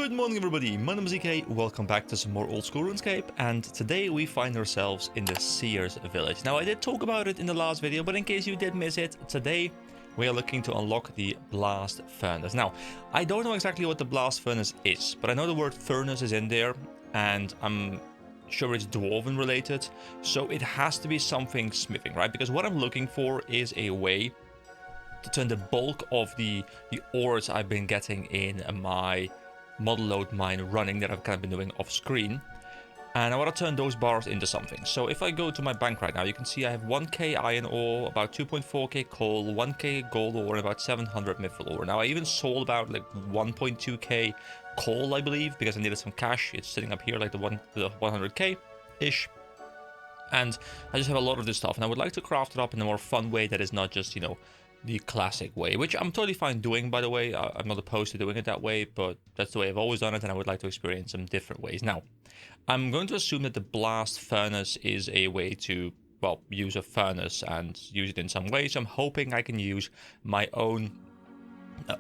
Good morning everybody, my name is EK, welcome back to some more Old School Runescape, and today we find ourselves in the Seers village. Now I did talk about it in the last video, but in case you did miss it, today we are looking to unlock the Blast Furnace. Now, I don't know exactly what the Blast Furnace is, but I know the word furnace is in there, and I'm sure it's Dwarven related, so it has to be something smithing, right? Because what I'm looking for is a way to turn the bulk of the ores I've been getting in my model load mine running that I've kind of been doing off screen, and I want to turn those bars into something. So if I go to my bank right now, you can see I have 1k iron ore, about 2.4k coal, 1k gold ore, and about 700 mithril ore. Now I even sold about like 1.2k coal, I believe, because I needed some cash. It's sitting up here like the 100k ish, and I just have a lot of this stuff, and I would like to craft it up in a more fun way that is not just, you know, the classic way, which I'm totally fine doing, by the way. I'm not opposed to doing it that way, but that's the way I've always done it, and I would like to experience some different ways. Now, I'm going to assume that the Blast Furnace is a way to, well, use a furnace and use it in some way, so I'm hoping I can use my own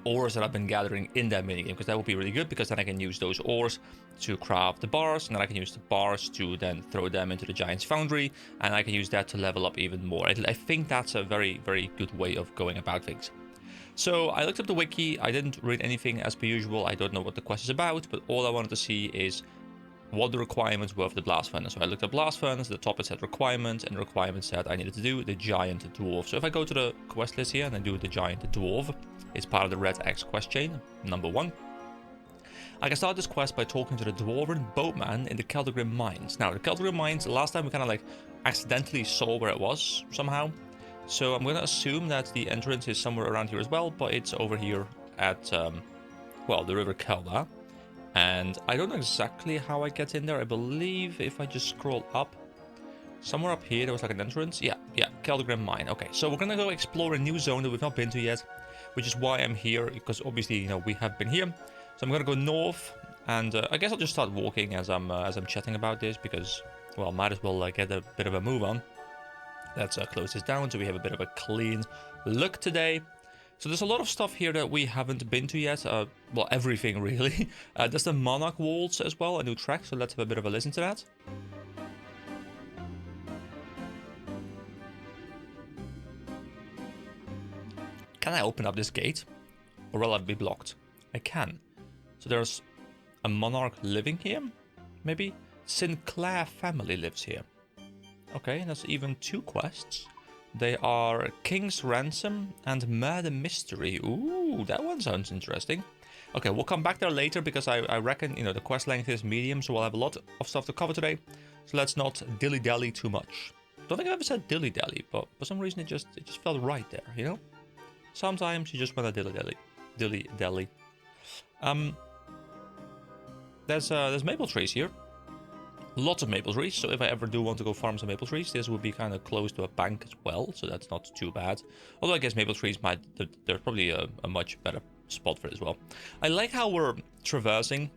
ores that I've been gathering in that minigame, because that would be really good, because then I can use those ores to craft the bars, and then I can use the bars to then throw them into the Giant's Foundry, and I can use that to level up even more. I think that's a very, very good way of going about things. So I looked up the wiki. I didn't read anything as per usual. I don't know what the quest is about, but all I wanted to see is what the requirements were of the Blast Furnace. So I looked up Blast Furnace, the top it said requirements, and the requirement said I needed to do the Giant Dwarf. So if I go to the quest list here and I do the Giant Dwarf, it's part of the Red X quest chain, number 1. I can start this quest by talking to the Dwarven boatman in the Keldagrim mines. Now, the Keldagrim mines, last time we kind of like accidentally saw where it was somehow. So I'm going to assume that the entrance is somewhere around here as well, but it's over here at, well, the River Kelda. And I don't know exactly how I get in there. I believe if I just scroll up, somewhere up here there was like an entrance. Yeah, Keldagrim mine. Okay, so we're going to go explore a new zone that we've not been to yet, which is why I'm here, because obviously, you know, we have been here. So I'm gonna go north, and I guess I'll just start walking as I'm chatting about this, because, well, might as well get a bit of a move on. Let's close this down so we have a bit of a clean look today. So there's a lot of stuff here that we haven't been to yet. Well, everything really. There's the Monarch Waltz as well, a new track. So let's have a bit of a listen to that. Can I open up this gate, or will I be blocked? I can. So there's a monarch living here, maybe? Sinclair family lives here. Okay, that's even 2 quests. They are King's Ransom and Murder Mystery. Ooh, that one sounds interesting. Okay, we'll come back there later, because I reckon, you know, the quest length is medium, so we'll have a lot of stuff to cover today. So let's not dilly-dally too much. Don't think I've ever said dilly-dally, but for some reason it just felt right there, you know? Sometimes you just want to dilly-dally. Dilly-dally. There's maple trees here. Lots of maple trees, so if I ever do want to go farm some maple trees, this would be kind of close to a bank as well, so that's not too bad. Although I guess maple trees there's probably a much better spot for it as well. I like how we're traversing,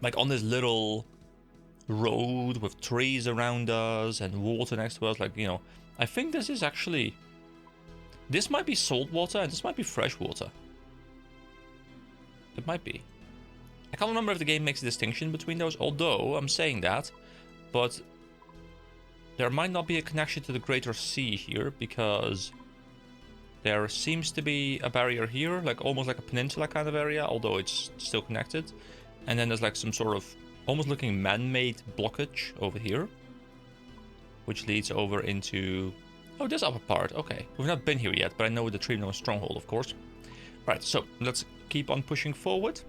like, on this little road with trees around us and water next to us, like, you know. I think this is actually... This might be salt water, and this might be fresh water. It might be. I can't remember if the game makes a distinction between those, although I'm saying that, but there might not be a connection to the greater sea here, because there seems to be a barrier here, like almost like a peninsula kind of area, although it's still connected. And then there's like some sort of almost looking man-made blockage over here, which leads over into... Oh, this upper part. Okay, we've not been here yet, but I know the Tree Gnome Stronghold, of course. Right, so let's keep on pushing forward.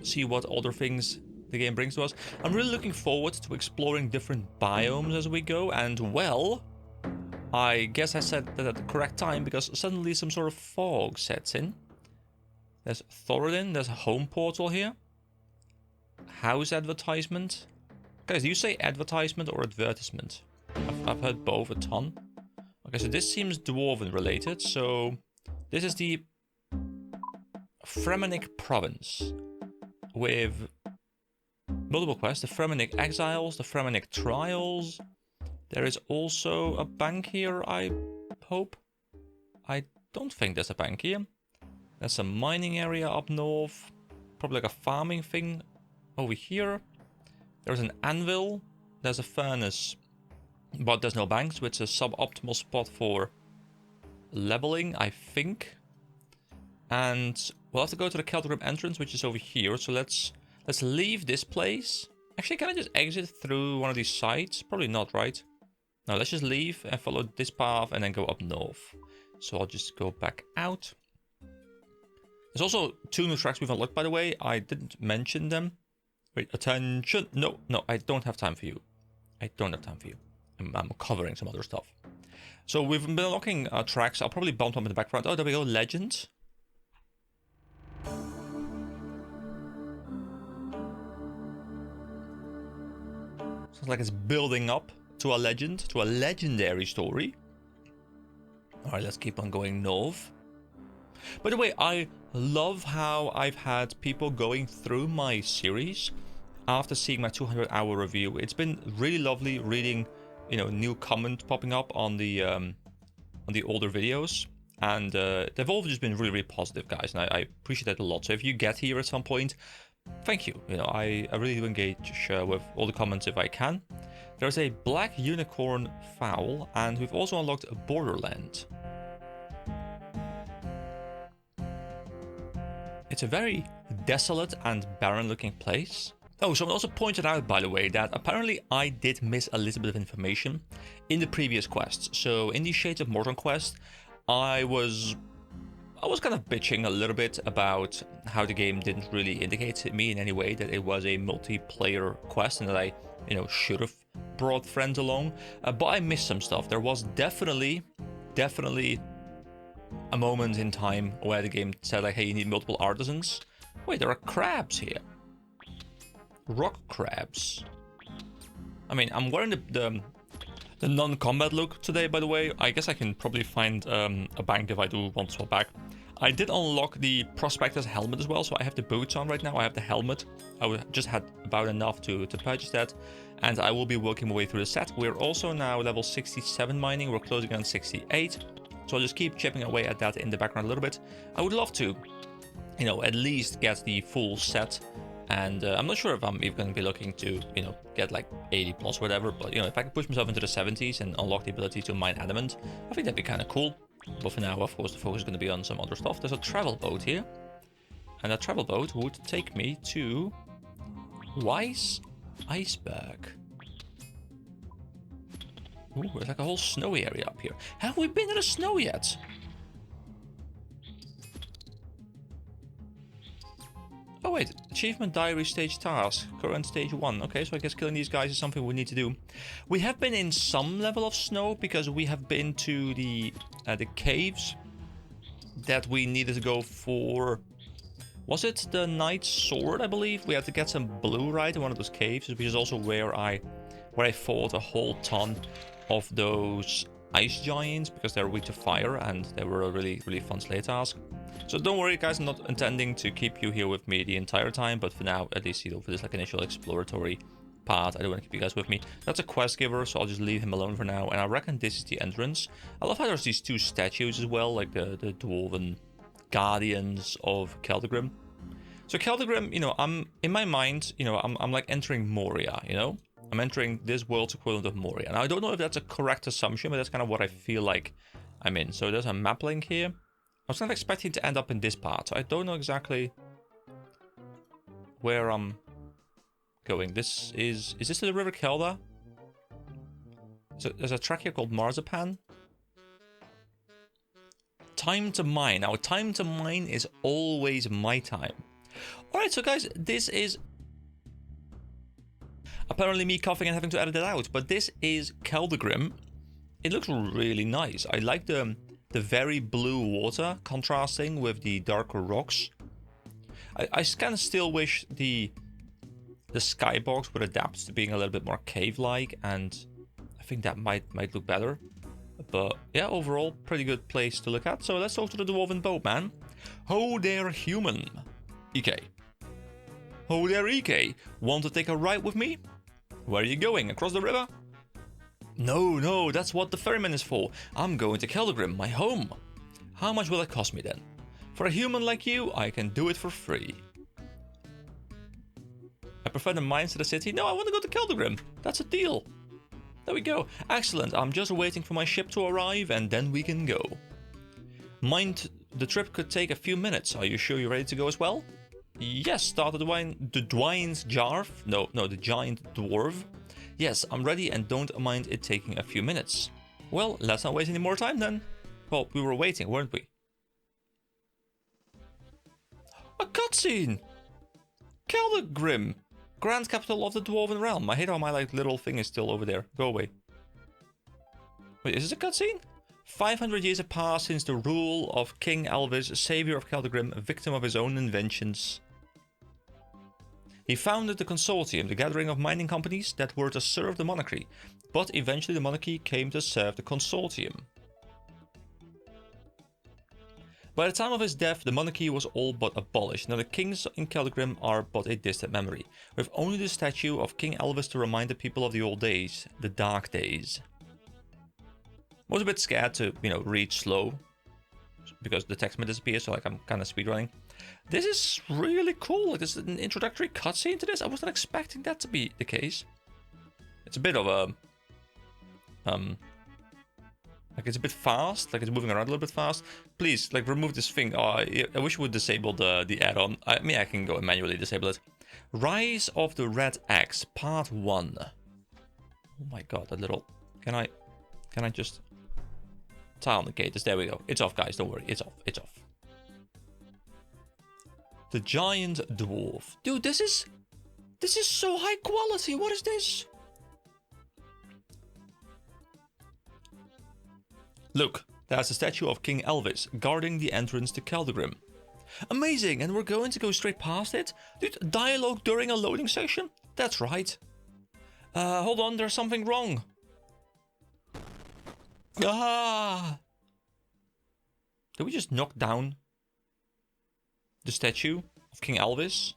See what other things the game brings to us. I'm really looking forward to exploring different biomes as we go, and, well, I guess I said that at the correct time, because suddenly some sort of fog sets in. There's Thoradin, there's a home portal here. House advertisement. Guys, do you say advertisement or advertisement? I've heard both a ton. Okay, so this seems Dwarven related, so this is the Fremennik province, with multiple quests, the Fremennik Exiles, the Fremennik Trials. There is also a bank here, I hope. I don't think there's a bank here. There's a mining area up north. probably like a farming thing over here. There's an anvil. There's a furnace. But there's no banks, so it's a suboptimal spot for leveling, I think. And we'll have to go to the Keldagrim entrance, which is over here. So let's leave this place. Actually, can I just exit through one of these sides? Probably not, right? No, let's just leave and follow this path and then go up north. So I'll just go back out. There's also 2 new tracks we've unlocked, by the way. I didn't mention them. Wait, attention. No, I don't have time for you. I don't have time for you. I'm covering some other stuff. So we've been unlocking tracks. I'll probably bump them in the background. Oh, there we go. Legend. Sounds like it's building up to a legend, to a legendary story. Alright, let's keep on going north. By the way, I love how I've had people going through my series after seeing my 200-hour review. It's been really lovely reading, you know, new comment popping up on the older videos. And they've all just been really, really positive, guys. And I appreciate that a lot. So if you get here at some point, thank you. You know, I really do engage with all the comments if I can. There's a black unicorn fowl, and we've also unlocked a borderland. It's a very desolate and barren looking place. Oh, someone also pointed out, by the way, that apparently I did miss a little bit of information in the previous quests. So in the Shades of Morton quest, I was kind of bitching a little bit about how the game didn't really indicate to me in any way that it was a multiplayer quest and that I, you know, should have brought friends along. But I missed some stuff. There was definitely a moment in time where the game said like, hey, you need multiple artisans. Wait, there are crabs here. Rock crabs. I mean, I'm wearing the non-combat look today, by the way. I guess I can probably find a bank if I do want to swap back. I did unlock the Prospector's helmet as well, so I have the boots on right now. I have the helmet. I just had about enough to purchase that, and I will be working my way through the set. We're also now level 67 mining. We're closing on 68, so I'll just keep chipping away at that in the background a little bit. I would love to, you know, at least get the full set. And I'm not sure if I'm even going to be looking to, you know, get like 80 plus whatever. But, you know, if I can push myself into the 70s and unlock the ability to mine adamant, I think that'd be kind of cool. But for now, of course, the focus is going to be on some other stuff. There's a travel boat here. And that travel boat would take me to Weiss Iceberg. Ooh, there's like a whole snowy area up here. Have we been in the snow yet? Oh wait, achievement diary stage task, current stage 1. Okay, so I guess killing these guys is something we need to do. We have been in some level of snow because we have been to the caves that we needed to go for. Was it the Knight's Sword, I believe? We had to get some blue right in one of those caves, which is also where I fought a whole ton of those ice giants because they're weak to fire and they were a really, really fun slay task. So don't worry, guys, I'm not intending to keep you here with me the entire time, but for now, at least, you know, for this like initial exploratory part, I don't want to keep you guys with me. That's a quest giver, so I'll just leave him alone for now, and I reckon this is the entrance. I love how there's these 2 statues as well, like the dwarven guardians of Keldagrim. So Keldagrim, you know, in my mind, you know, I'm like entering Moria, you know? I'm entering this world's equivalent of Moria. Now, I don't know if that's a correct assumption, but that's kind of what I feel like I'm in. So there's a map link here. I was kind of expecting to end up in this part, so I don't know exactly where I'm going. This is this the River Kelda? So there's a track here called Marzipan. Time to mine. Now, time to mine is always my time. Alright, so guys, this is apparently me coughing and having to edit it out, but this is Keldagrim. It looks really nice. I like the very blue water contrasting with the darker rocks. I kind of still wish the skybox would adapt to being a little bit more cave-like, and I think that might look better. But yeah, overall, pretty good place to look at. So let's talk to the Dwarven Boatman. Ho there, human. EK. Ho there, EK. Want to take a ride with me? Where are you going? Across the river? No, that's what the ferryman is for. I'm going to Keldagrim, my home. How much will it cost me then? For a human like you, I can do it for free. prefer the mines to the city. No, I want to go to Keldagrim. That's a deal. There we go. Excellent. I'm just waiting for my ship to arrive and then we can go. Mind, the trip could take a few minutes. Are you sure you're ready to go as well? Yes, start the Dwine's Dwarf. No, the giant dwarf. Yes, I'm ready and don't mind it taking a few minutes. Well, let's not waste any more time then. Well, we were waiting, weren't we? A cutscene! Keldagrim, grand capital of the Dwarven realm. I hate how my little thing is still over there. Go away. Wait, is this a cutscene? 500 years have passed since the rule of King Elvis, savior of Keldagrim, a victim of his own inventions. He founded the Consortium, the gathering of mining companies that were to serve the monarchy, but eventually the monarchy came to serve the Consortium. By the time of his death, the monarchy was all but abolished. Now the kings in Keldagrim are but a distant memory, with only the statue of King Elvis to remind the people of the old days, the dark days. I was a bit scared to, read slow, because the text might disappear, so I'm kind of speedrunning. This is really cool. This is an introductory cutscene to this. I wasn't expecting that to be the case. It's a bit of a... it's a bit fast, it's moving around a little bit fast. Please, remove this thing. I wish we would disable the add-on. I can go and manually disable it. Rise of the Red Axe, Part 1. Oh my god, that little... Can I just... Tile on the gate. There we go. It's off, guys. Don't worry. It's off. It's off. The Giant Dwarf. Dude, this is so high quality. What is this? Look, there's a statue of King Elvis guarding the entrance to Keldagrim. Amazing, and we're going to go straight past it? Dude, dialogue during a loading section? That's right. Hold on, there's something wrong. Ah! Did we just knock down the statue of King Elvis?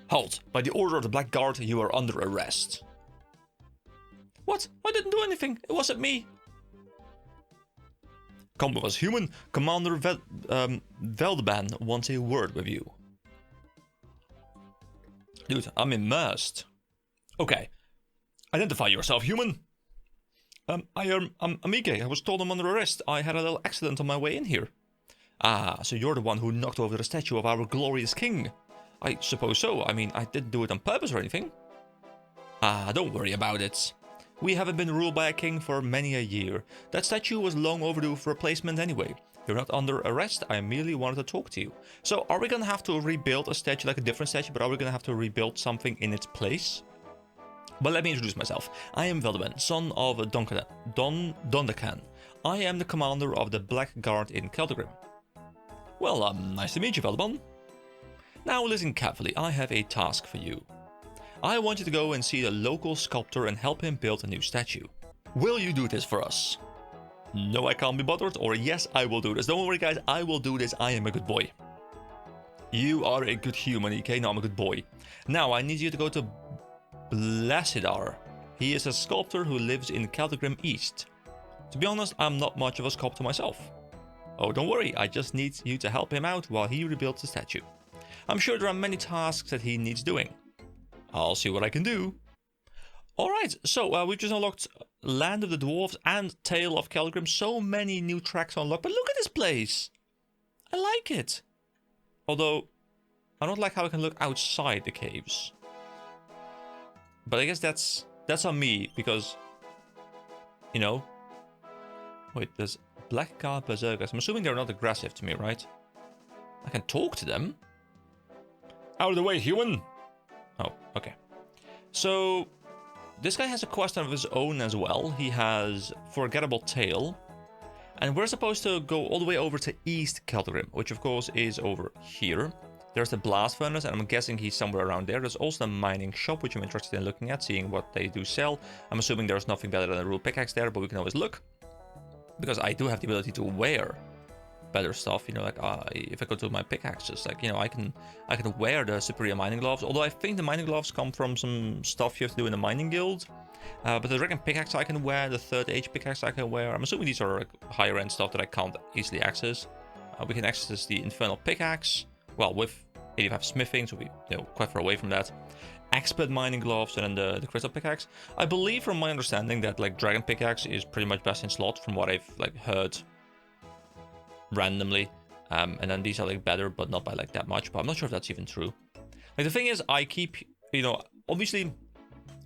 Halt! By the order of the Black Guard, you are under arrest. What? I didn't do anything. It wasn't me. Come with us, human. Commander Veldeban wants a word with you. Dude, I'm immersed. Okay. Identify yourself, human. I'm Amike. I was told I'm under arrest. I had a little accident on my way in here. Ah, so you're the one who knocked over the statue of our glorious king. I suppose so. I mean, I didn't do it on purpose or anything. Ah, don't worry about it. We haven't been ruled by a king for many a year. That statue was long overdue for replacement anyway. You're not under arrest, I merely wanted to talk to you. So, are we gonna have to rebuild a statue, like a different statue, but are we gonna have to rebuild something in its place? But let me introduce myself. I am Veldeban, son of Dondakan. I am the commander of the Black Guard in Keldagrim. Well, nice to meet you, Veldeban. Now listen carefully, I have a task for you. I want you to go and see the local sculptor and help him build a new statue. Will you do this for us? No, I can't be bothered, or yes, I will do this. Don't worry, guys, I will do this. I am a good boy. You are a good human, okay? No, I'm a good boy. Now, I need you to go to Blasidar. He is a sculptor who lives in Keldagrim East. To be honest, I'm not much of a sculptor myself. Oh, don't worry, I just need you to help him out while he rebuilds the statue. I'm sure there are many tasks that he needs doing. I'll see what I can do. Alright, so we've just unlocked Land of the Dwarves and Tale of Keldagrim. So many new tracks unlocked, but look at this place! I like it. Although, I don't like how I can look outside the caves. But I guess that's on me, because, you know... Wait, there's Black Guard Berserkers. I'm assuming they're not aggressive to me, right? I can talk to them. Out of the way, human! Oh, okay. So, this guy has a quest of his own as well. He has Forgettable Tale. And we're supposed to go all the way over to East Keldagrim, which of course is over here. There's the blast furnace, and I'm guessing he's somewhere around there. There's also a mining shop, which I'm interested in looking at, seeing what they do sell. I'm assuming there's nothing better than a rule pickaxe there, but we can always look. Because I do have the ability to wear better stuff, you know, like if I go to my pickaxes, like, you know, I can wear the superior mining gloves, although I think the mining gloves come from some stuff you have to do in the mining guild. But the dragon pickaxe I can wear, the 3rd age pickaxe I can wear. I'm assuming these are like higher end stuff that I can't easily access. We can access the infernal pickaxe, well, with 85 smithing, so we quite far away from that. Expert mining gloves, and then the crystal pickaxe. I believe, from my understanding, that like dragon pickaxe is pretty much best in slot, from what I've like heard randomly. And then these are like better, but not by like that much. But I'm not sure if that's even true. Like the thing is, I keep, obviously,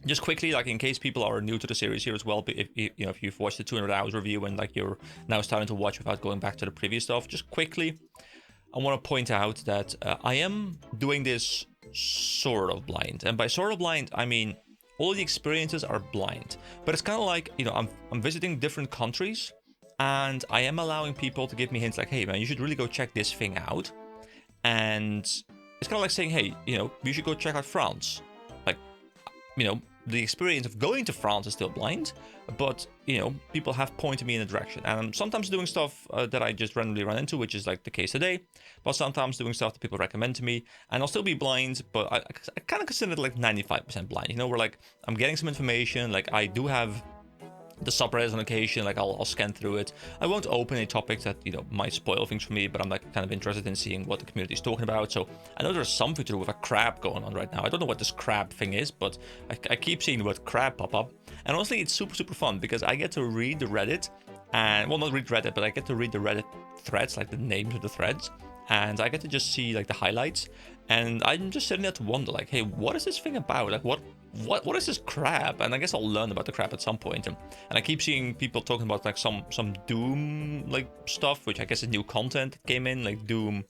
just quickly, like in case people are new to the series here as well, if you've watched the 200 hours review and like you're now starting to watch without going back to the previous stuff, just quickly, I want to point out that I am doing this sort of blind. And by sort of blind, I mean all the experiences are blind. But it's kind of like, I'm visiting different countries, and I am allowing people to give me hints like, hey man, you should really go check this thing out. And it's kind of like saying, hey, you should go check out France. Like, the experience of going to France is still blind, but, people have pointed me in a direction. And I'm sometimes doing stuff that I just randomly run into, which is like the case today, but sometimes doing stuff that people recommend to me, and I'll still be blind, but I kind of consider it like 95% blind, where like I'm getting some information, like I do have the subreddit on occasion, like I'll scan through it. I won't open any topics that might spoil things for me, but I'm like kind of interested in seeing what the community is talking about. So I know there's something to do with a crab going on right now. I don't know what this crab thing is, but I keep seeing the word crab pop up, and honestly it's super fun because I get to read the Reddit, and well, not read Reddit, but I get to read the Reddit threads, like the names of the threads, and I get to just see like the highlights, and I'm just sitting there to wonder like, hey, what is this thing about? Like what is this crab? And I guess I'll learn about the crab at some point. And I keep seeing people talking about like some Doom like stuff, which I guess is new content that came in, like Doom.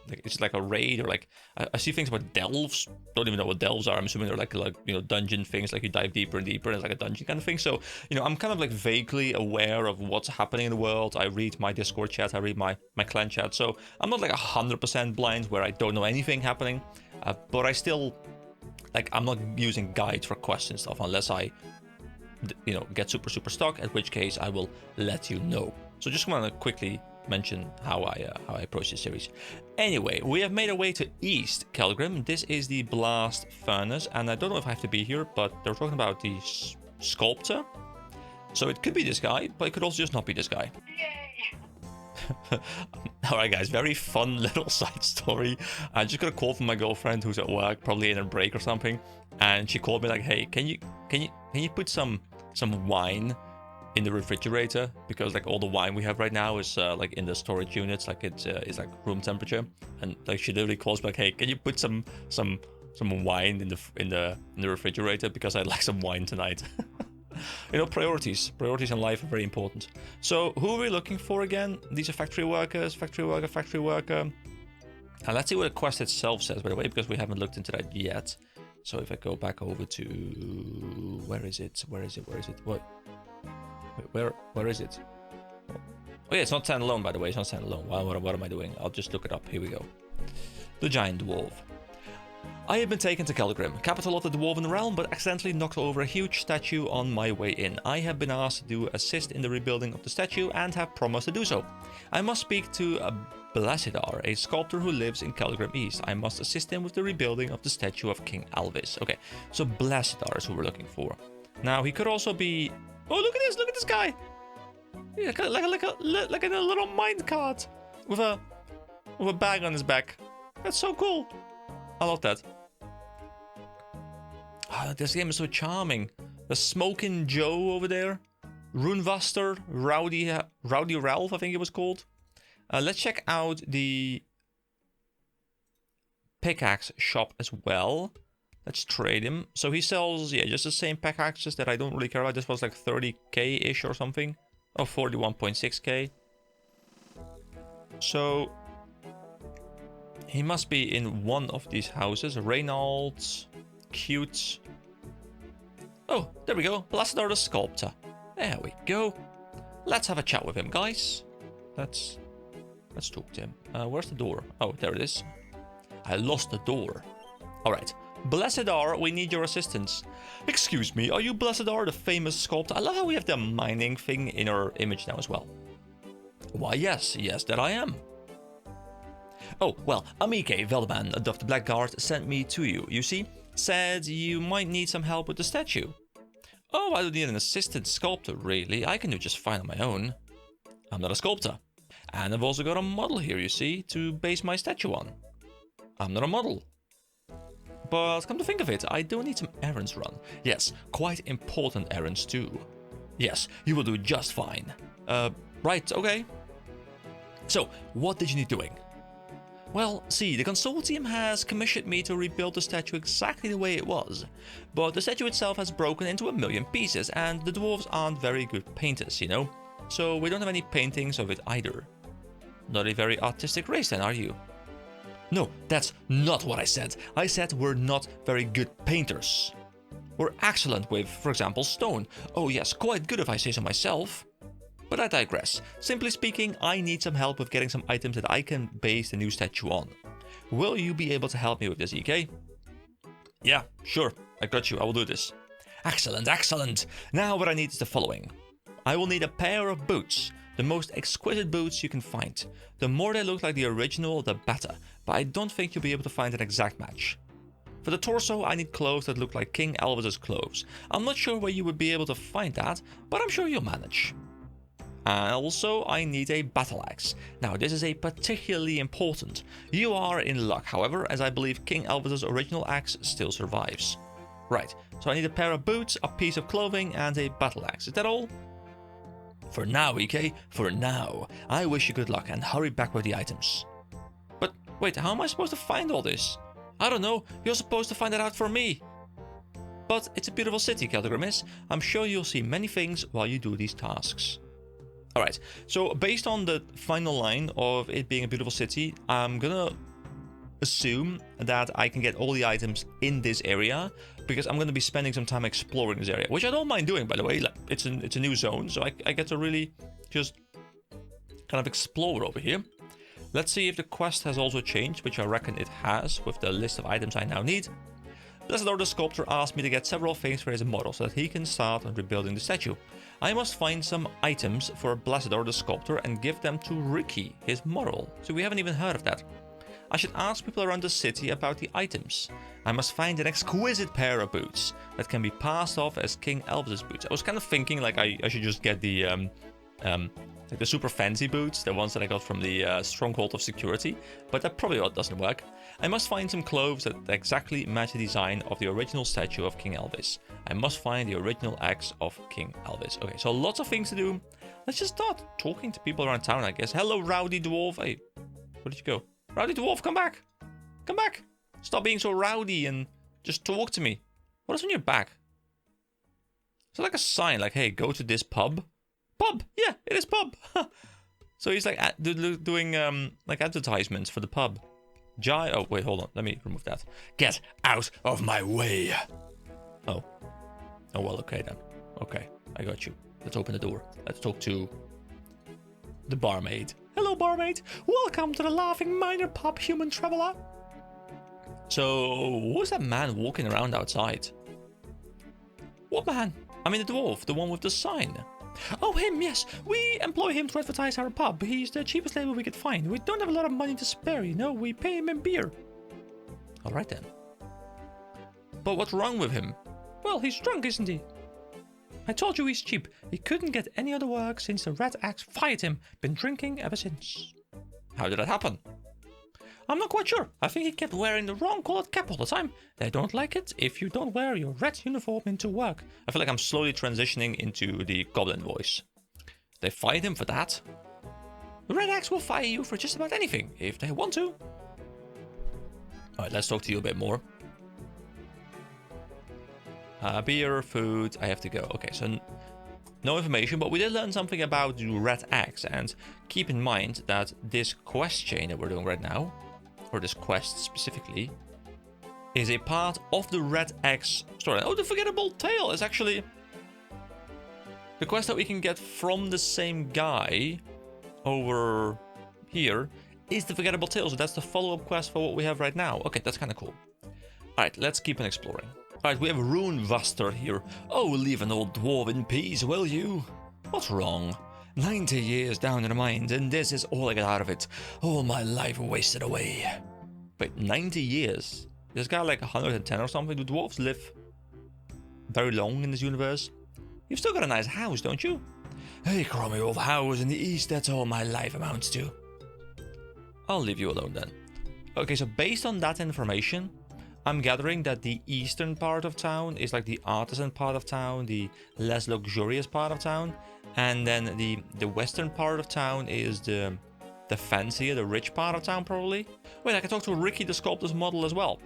Like it's like a raid, or like I see things about delves. Don't even know what delves are. I'm assuming they're like dungeon things, like you dive deeper and deeper, and it's like a dungeon kind of thing. So I'm kind of like vaguely aware of what's happening in the world. I read my Discord chat, I read my clan chat. So I'm not like 100% blind where I don't know anything happening, but I still like I'm not using guides for quests and stuff unless I get super stuck, at which case I will let you know. So just want to quickly mention how I approach this series. Anyway, we have made our way to East Keldagrim. This is the blast furnace, and I don't know if I have to be here, but they're talking about the sculptor. So it could be this guy, but it could also just not be this guy. Alright guys, very fun little side story. I just got a call from my girlfriend who's at work, probably in a break or something, and she called me like, hey, can you put some wine in the refrigerator, because like all the wine we have right now is like in the storage units, like it's like room temperature, and like she literally calls me like, hey, can you put some wine in the refrigerator, because I'd like some wine tonight. Priorities in life are very important. So who are we looking for again? These are factory workers, factory worker. And let's see what the quest itself says, by the way, because we haven't looked into that yet. So if I go back over to where is it? What? Wait, where is it? Oh yeah, it's not standalone, by the way. It's not standalone. What am I doing? I'll just look it up. Here we go. The giant dwarf. I have been taken to Keldagrim, capital of the Dwarven realm, but accidentally knocked over a huge statue on my way in. I have been asked to assist in the rebuilding of the statue and have promised to do so. I must speak to Blasidar, a sculptor who lives in Keldagrim East. I must assist him with the rebuilding of the statue of King Alvis. Okay, so Blasidar is who we're looking for. Now, he could also be... Oh, look at this guy! Yeah, like in a little minecart with a bag on his back. That's so cool. I love that. Oh, this game is so charming. The Smoking Joe over there. Runevaster, Rowdy Ralph, I think it was called. Let's check out the pickaxe shop as well. Let's trade him. So he sells, yeah, just the same pickaxes that I don't really care about. This was like 30k-ish or something. Oh, 41.6k. So he must be in one of these houses. Reynolds, cute. Oh, there we go. Blasidar the sculptor. There we go. Let's have a chat with him, guys. Let's talk to him. Where's the door? Oh, there it is. I lost the door. All right. Blasidar, we need your assistance. Excuse me, are you Blasidar, the famous sculptor? I love how we have the mining thing in our image now as well. Why, yes, that I am. Oh, well, Amike Veldeman of the Blackguard sent me to you. You see, said you might need some help with the statue. Oh, I don't need an assistant sculptor, really. I can do just fine on my own. I'm not a sculptor. And I've also got a model here, you see, to base my statue on. I'm not a model. But come to think of it, I do need some errands run. Yes, quite important errands too. Yes, you will do just fine. Right, okay. So, what did you need doing? Well, see, the consortium has commissioned me to rebuild the statue exactly the way it was. But the statue itself has broken into a million pieces, and the dwarves aren't very good painters, you know? So we don't have any paintings of it either. Not a very artistic race then, are you? No, that's not what I said. I said we're not very good painters. We're excellent with, for example, stone. Oh yes, quite good if I say so myself. But I digress. Simply speaking, I need some help with getting some items that I can base the new statue on. Will you be able to help me with this, EK? Yeah, sure. I got you. I will do this. Excellent, excellent. Now what I need is the following. I will need a pair of boots. The most exquisite boots you can find. The more they look like the original, the better. But I don't think you'll be able to find an exact match. For the torso, I need clothes that look like King Elvis's clothes. I'm not sure where you would be able to find that, but I'm sure you'll manage. And also, I need a battle axe. Now, this is a particularly important. You are in luck, however, as I believe King Elvis's original axe still survives. Right, so I need a pair of boots, a piece of clothing, and a battle axe. Is that all? For now, EK, for now. I wish you good luck and hurry back with the items. But wait, how am I supposed to find all this? I don't know, you're supposed to find it out for me. But it's a beautiful city, Keldagrim is. I'm sure you'll see many things while you do these tasks. Alright, so based on the final line of it being a beautiful city, I'm gonna assume that I can get all the items in this area, because I'm gonna be spending some time exploring this area, which I don't mind doing, by the way. Like, it's a new zone, so I get to really just kind of explore over here. Let's see if the quest has also changed, which I reckon it has, with the list of items I now need. Blessedor the sculptor asked me to get several things for his model so that he can start on rebuilding the statue. I must find some items for Blessedor the sculptor and give them to Ricky, his model. So we haven't even heard of that. I should ask people around the city about the items. I must find an exquisite pair of boots that can be passed off as King Elvis's boots. I was kind of thinking like I should just get the like the super fancy boots, the ones that I got from the Stronghold of Security, but that probably doesn't work. I must find some clothes that exactly match the design of the original statue of King Elvis. I must find the original axe of King Elvis. Okay, so lots of things to do. Let's just start talking to people around town, I guess. Hello, Rowdy Dwarf. Hey, where did you go? Rowdy Dwarf, come back. Come back. Stop being so rowdy and just talk to me. What is on your back? Is it like a sign, like, hey, go to this pub? Pub! Yeah, it is pub! So he's like doing like advertisements for the pub. Oh, wait, hold on. Let me remove that. Get out of my way! Oh. Oh, well, okay then. Okay, I got you. Let's open the door. Let's talk to the barmaid. Hello, barmaid. Welcome to the Laughing Miner pub, human traveler. So, who's that man walking around outside? What man? I mean the dwarf, the one with the sign. Oh, him, yes. We employ him to advertise our pub. He's the cheapest labor we could find. We don't have a lot of money to spare, you know. We pay him in beer. All right, then. But what's wrong with him? Well, he's drunk, isn't he? I told you he's cheap. He couldn't get any other work since the Red Axe fired him. Been drinking ever since. How did that happen? I'm not quite sure. I think he kept wearing the wrong colored cap all the time. They don't like it if you don't wear your red uniform into work. I feel like I'm slowly transitioning into the goblin voice. They fired him for that. The Red Axe will fire you for just about anything, if they want to. Alright, let's talk to you a bit more. Beer, food, I have to go. Okay, so no information, but we did learn something about the Red Axe. And keep in mind that this quest chain that we're doing right now, or this quest specifically, is a part of the Red Axe story. Oh, the Forgettable Tale is actually the quest that we can get from the same guy over here is the Forgettable Tale. So that's the follow-up quest for what we have right now. Okay, that's kind of cool. Alright, let's keep on exploring. Alright, we have Runevaster here. Oh, leave an old dwarf in peace, will you? What's wrong? 90 years down in the mines, and this is all I got out of it. All my life wasted away. Wait, 90 years? This guy like 110 or something? Do dwarves live very long in this universe? You've still got a nice house, don't you? Hey, crummy old house in the east, that's all my life amounts to. I'll leave you alone then. Okay, so based on that information, I'm gathering that the eastern part of town is like the artisan part of town, the less luxurious part of town, and then the western part of town is the fancier, the rich part of town, probably. Wait, I can talk to Ricky, the sculptor's model, as well.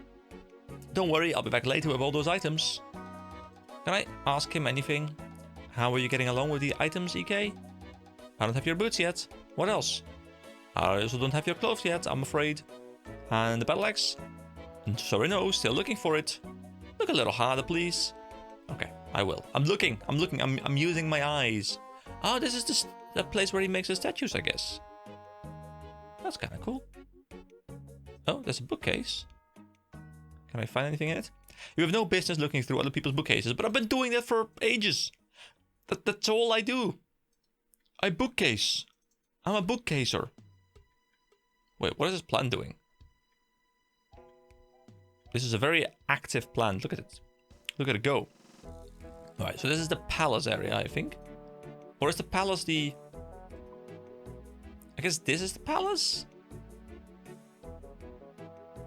Don't worry, I'll be back later with all those items. Can I ask him anything? How are you getting along with the items, EK? I don't have your boots yet. What else? I also don't have your clothes yet, I'm afraid. And the battle axe? Sorry, no, still looking for it. Look a little harder, please. Okay, I will. I'm looking, I'm using my eyes. Oh, this is the place where he makes the statues, I guess. That's kind of cool. Oh, there's a bookcase. Can I find anything in it? You have no business looking through other people's bookcases, but I've been doing that for ages. That's all I do. I bookcase. I'm a bookcaser. Wait, what is this plant doing? This is a very active plant. Look at it. Look at it go. Alright, so this is the palace area, I think. Or is the palace the... I guess this is the palace?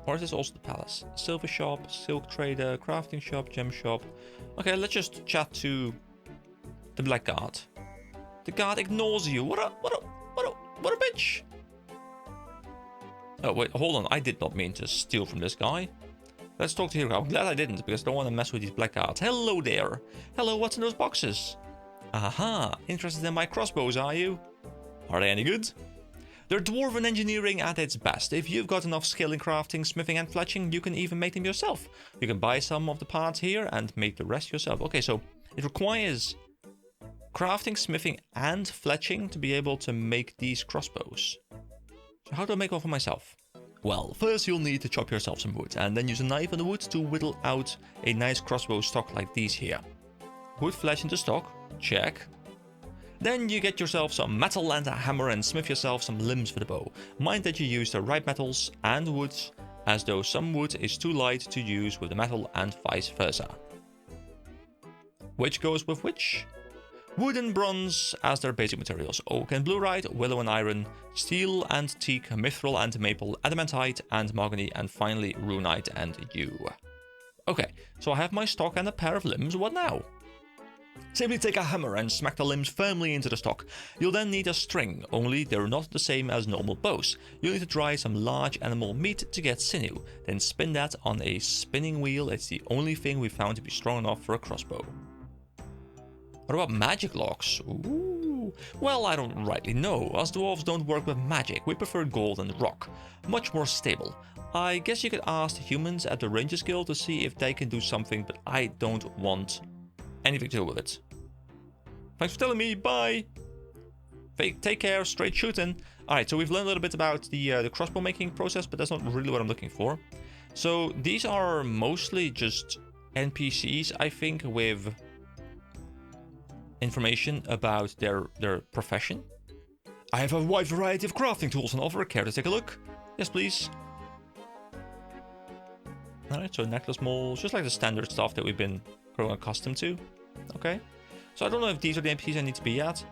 Or is this also the palace? Silver shop, silk trader, crafting shop, gem shop. Okay, let's just chat to the black guard. The guard ignores you. What a bitch. Oh, wait, hold on. I did not mean to steal from this guy. Let's talk to him. I'm glad I didn't, because I don't want to mess with these black guards. Hello there. Hello, what's in those boxes? Aha, interested in my crossbows, are you? Are they any good? They're dwarven engineering at its best. If you've got enough skill in crafting, smithing and fletching, you can even make them yourself. You can buy some of the parts here and make the rest yourself. Okay, so it requires crafting, smithing and fletching to be able to make these crossbows. So how do I make one for myself? Well, first you'll need to chop yourself some wood and then use a knife on the wood to whittle out a nice crossbow stock like these here. Wood flesh into stock, check. Then you get yourself some metal and a hammer and smith yourself some limbs for the bow. Mind that you use the right metals and woods, as though some wood is too light to use with the metal and vice versa. Which goes with which? Wood and bronze as their basic materials, oak and bluerite, willow and iron, steel and teak, mithril and maple, adamantite and mahogany, and finally runite and yew. Okay, so I have my stock and a pair of limbs, what now? Simply take a hammer and smack the limbs firmly into the stock. You'll then need a string, only they're not the same as normal bows. You'll need to dry some large animal meat to get sinew, then spin that on a spinning wheel. It's the only thing we found to be strong enough for a crossbow. What about magic locks? Ooh. Well, I don't rightly know. Us dwarves don't work with magic. We prefer gold and rock. Much more stable. I guess you could ask the humans at the Rangers Guild to see if they can do something, but I don't want anything to do with it. Thanks for telling me. Bye. Take care. Straight shooting. Alright, so we've learned a little bit about the crossbow making process, but that's not really what I'm looking for. So these are mostly just NPCs, I think, with information about their profession. I have a wide variety of crafting tools on offer. Care to take a look? Yes, please. Alright, so necklace molds, just like the standard stuff that we've been growing accustomed to. Okay. So I don't know if these are the NPCs I need to be at,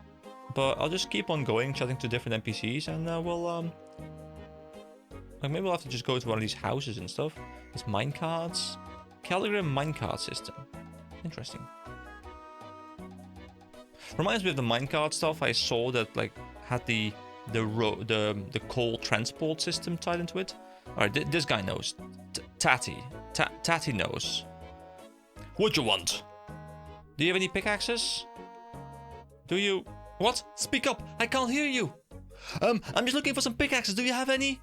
but I'll just keep on going, chatting to different NPCs, and we'll like maybe we'll have to just go to one of these houses and stuff. It's minecarts. Keldagrim minecart system. Interesting. Reminds me of the minecart stuff I saw that like had the coal transport system tied into it. Alright, this guy knows. Tatty knows. What you want? Do you have any pickaxes? Do you... What? Speak up! I can't hear you! I'm just looking for some pickaxes. Do you have any?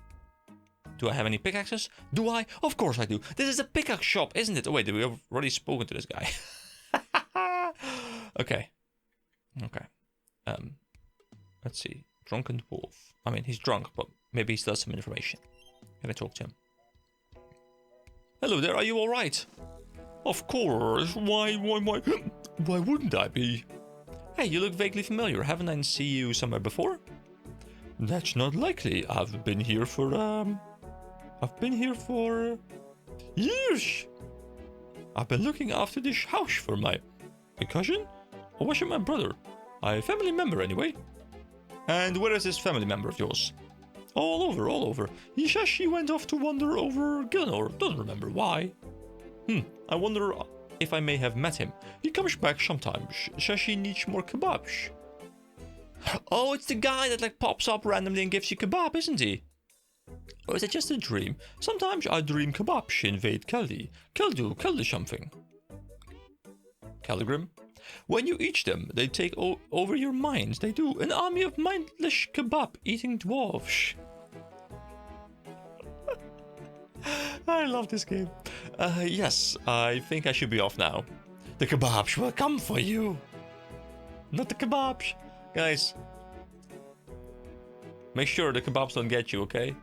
Do I have any pickaxes? Do I? Of course I do. This is a pickaxe shop, isn't it? Oh wait, we have already spoken to this guy. Okay. Okay. Let's see. Drunken Dwarf. I mean, he's drunk, but maybe he still has some information. Can I talk to him? Hello there, are you alright? Of course. Why wouldn't I be? Hey, you look vaguely familiar. Haven't I seen you somewhere before? That's not likely. I've been here for years. I've been looking after this house for my cousin? Or was it my brother? A family member, anyway. And where is this family member of yours? All over, all over. He says she went off to wander over Gilnor. Doesn't remember why. I wonder if I may have met him. He comes back sometimes. Says he needs more kebabs. Oh, it's the guy that like pops up randomly and gives you kebab, isn't he? Or is it just a dream? Sometimes I dream kebabs invade Keldi. Keldu something. Keldagrim. When you eat them, they take over your minds. They do. An army of mindless kebab-eating dwarves. I love this game. Yes, I think I should be off now. The kebabs will come for you. Not the kebabs. Guys. Make sure the kebabs don't get you, okay?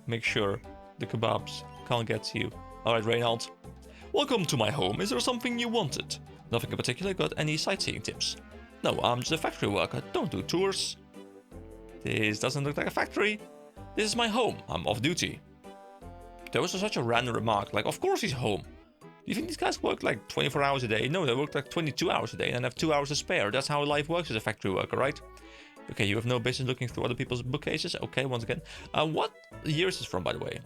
Make sure the kebabs can't get to you. Alright, Reinhold. Welcome to my home. Is there something you wanted? Nothing in particular. Got any sightseeing tips? No, I'm just a factory worker. Don't do tours. This doesn't look like a factory. This is my home. I'm off duty. That was such a random remark. Like, of course he's home. Do you think these guys work like 24 hours a day? No, they work like 22 hours a day and have 2 hours to spare. That's how life works as a factory worker, right? Okay, you have no business looking through other people's bookcases. Okay, once again. What year is this from, by the way?